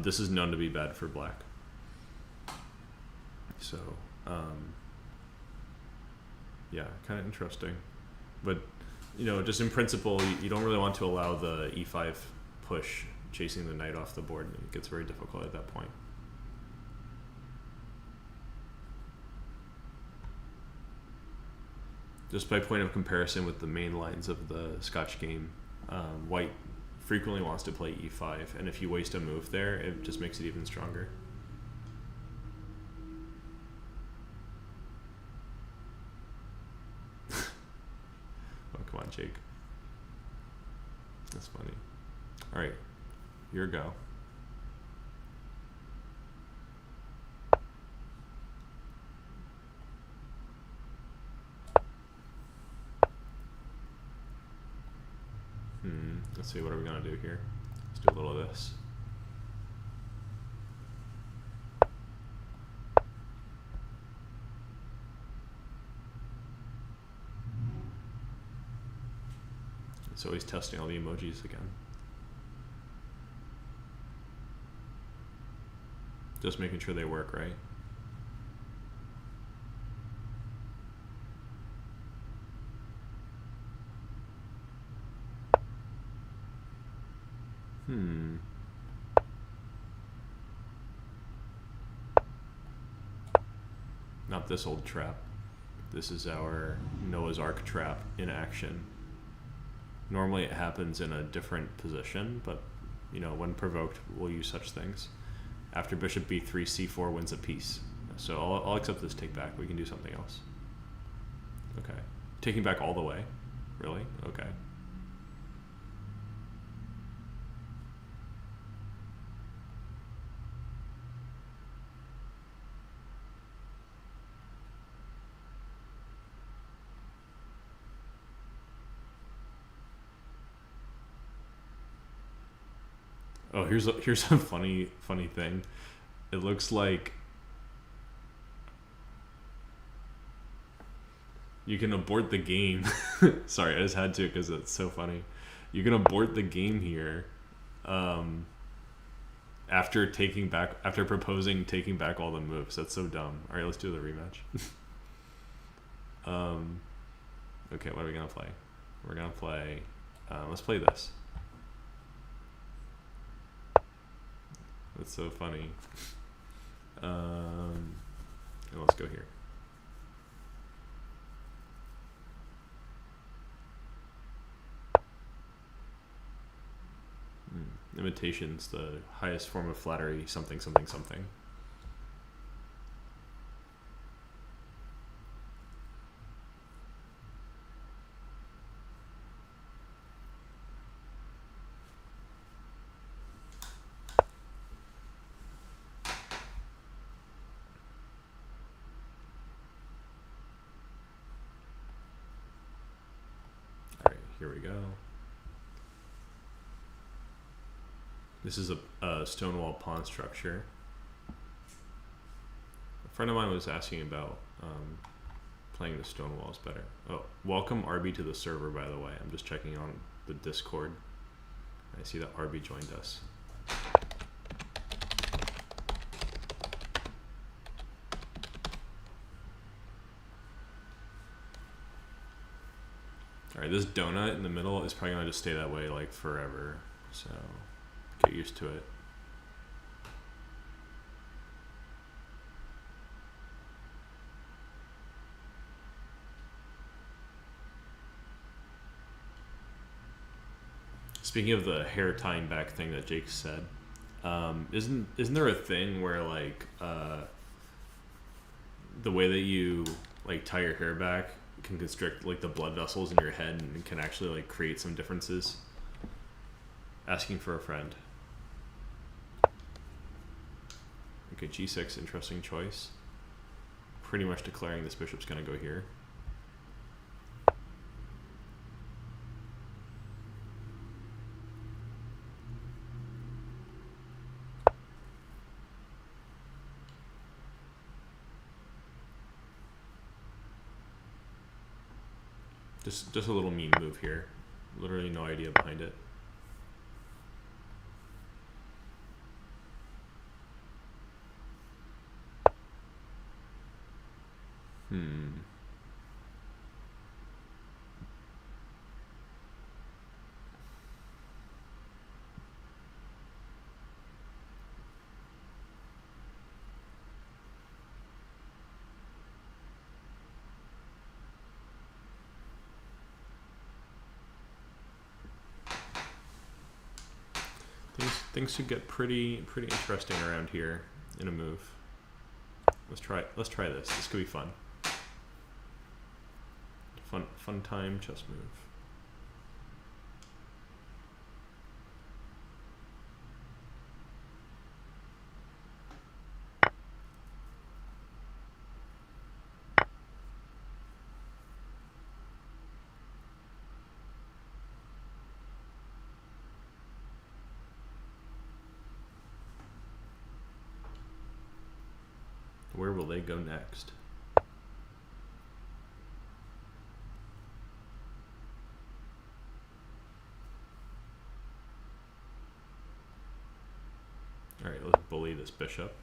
This is known to be bad for black. So yeah, kind of interesting. But, you know, just in principle, you don't really want to allow the e5 push chasing the knight off the board. It gets very difficult at that point. Just by point of comparison with the main lines of the Scotch game, white frequently wants to play e5, and if you waste a move there, it just makes it even stronger. Come on, Jake. That's funny. All right, your go. Let's see, what are we gonna do here? Let's do a little of this. So he's testing all the emojis again. Just making sure they work, right? Not this old trap. This is our Noah's Ark trap in action. Normally it happens in a different position, but you know, when provoked, we'll use such things. After bishop b3, c4 wins a piece. So I'll accept this take back. We can do something else. Okay. Taking back all the way? Really? Okay. Oh, here's a funny thing. It looks like you can abort the game. Sorry, I just had to because it's so funny. You can abort the game here after proposing taking back all the moves. That's so dumb. All right, let's do the rematch. Okay, what are we gonna play? We're gonna play. Let's play this. That's so funny. Let's go here. Imitation's the highest form of flattery, something, something, something. Here we go. This is a stone wall pawn structure. A friend of mine was asking about playing the stone walls better. Oh, welcome RB to the server, by the way. I'm just checking on the Discord. I see that RB joined us. Alright, this donut in the middle is probably going to just stay that way like forever. So get used to it. Speaking of the hair tying back thing that Jake said, isn't there a thing where like the way that you like tie your hair back can constrict like the blood vessels in your head and can actually like create some differences? Asking for a friend. Okay, g6, interesting choice. Pretty much declaring this bishop's gonna go here. Just a little mean move here. Literally no idea behind it. Things should get pretty interesting around here in a move. Let's try this. This could be fun. Fun time chess move. Where will they go next? All right, let's bully this bishop.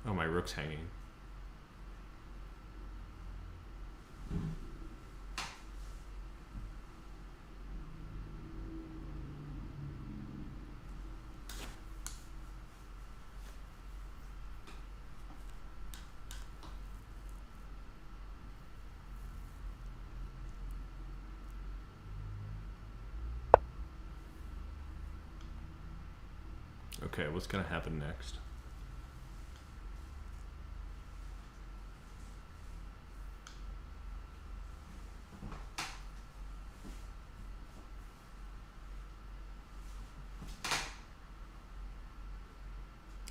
Oh, my rook's hanging. Okay, what's gonna happen next?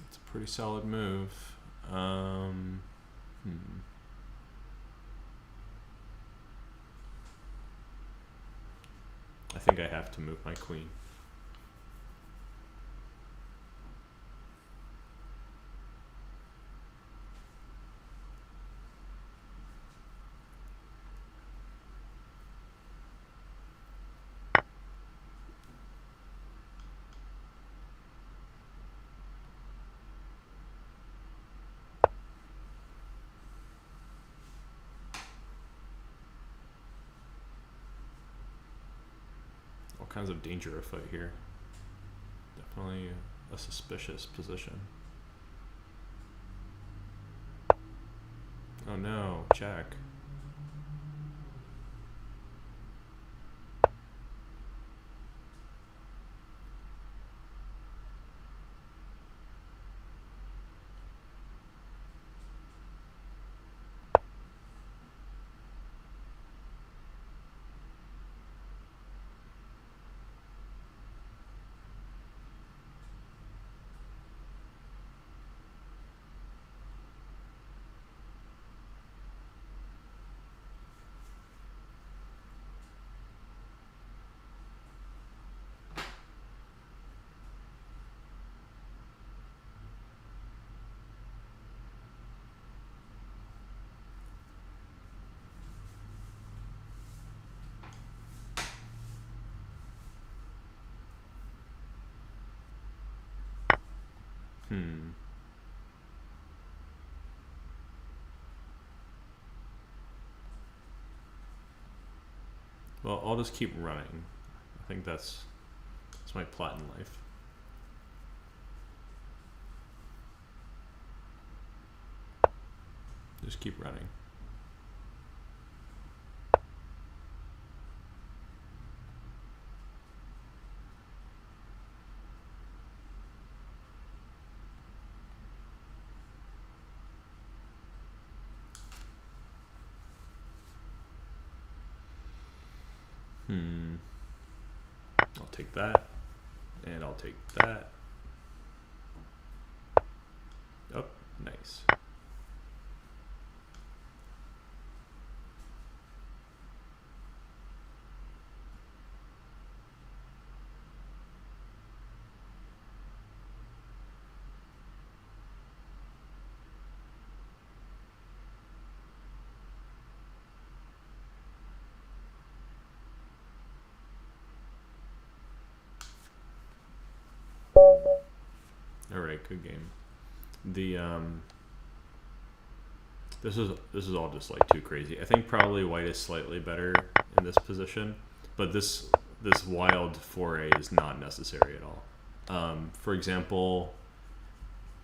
It's a pretty solid move. I think I have to move my queen. All kinds of danger afoot here. Definitely a suspicious position. Oh no, check. Hmm. Well, I'll just keep running. I think that's my plot in life. Just keep running. Hmm. I'll take that, and I'll take that. Oh, nice. All right, good game. The this is all just like too crazy. I think probably white is slightly better in this position, but this wild foray is not necessary at all. For example,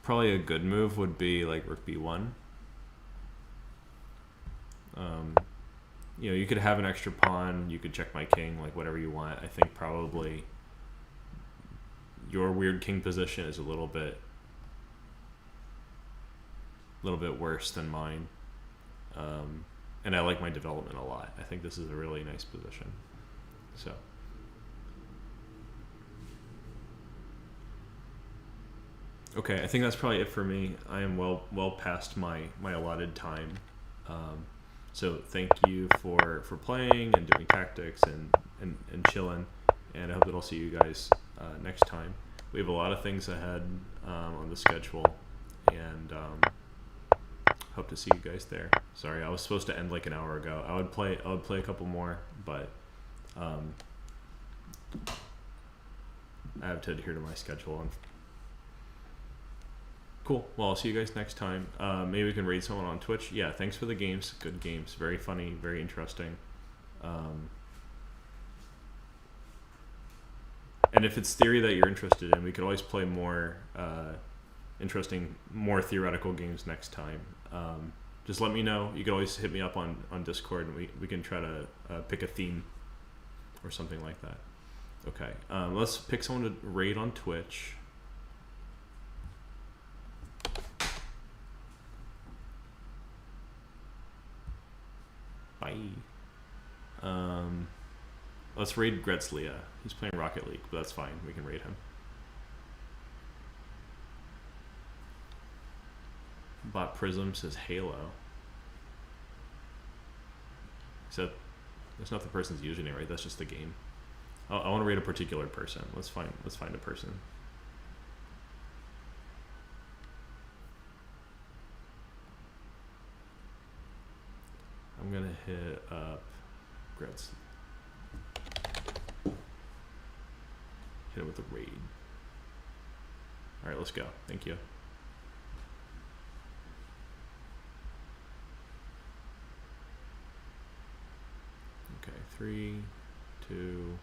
probably a good move would be like rook b1. You could have an extra pawn. You could check my king, like whatever you want. I think probably your weird king position is a little bit worse than mine. And I like my development a lot. I think this is a really nice position. So. Okay, I think that's probably it for me. I am well past my allotted time. So thank you for playing and doing tactics and chilling. And I hope that I'll see you guys next time. We have a lot of things ahead on the schedule, and hope to see you guys there. Sorry, I was supposed to end like an hour ago. I would play a couple more, but I have to adhere to my schedule. Cool. Well, I'll see you guys next time. Maybe we can raid someone on Twitch. Yeah, thanks for the games. Good games. Very funny. Very interesting. And if it's theory that you're interested in, we could always play more interesting, more theoretical games next time. Just let me know. You can always hit me up on Discord, and we can try to pick a theme or something like that. Okay. Let's pick someone to raid on Twitch. Bye. Let's raid Gretzlia. He's playing Rocket League, but that's fine. We can raid him. Bot Prism says Halo. So that's not the person's username, right? That's just the game. I want to raid a particular person. Let's find a person. I'm gonna hit up Gretz. Hit him with a raid. All right, let's go. Thank you. Okay, 3, 2,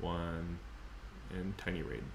1, and tiny raid.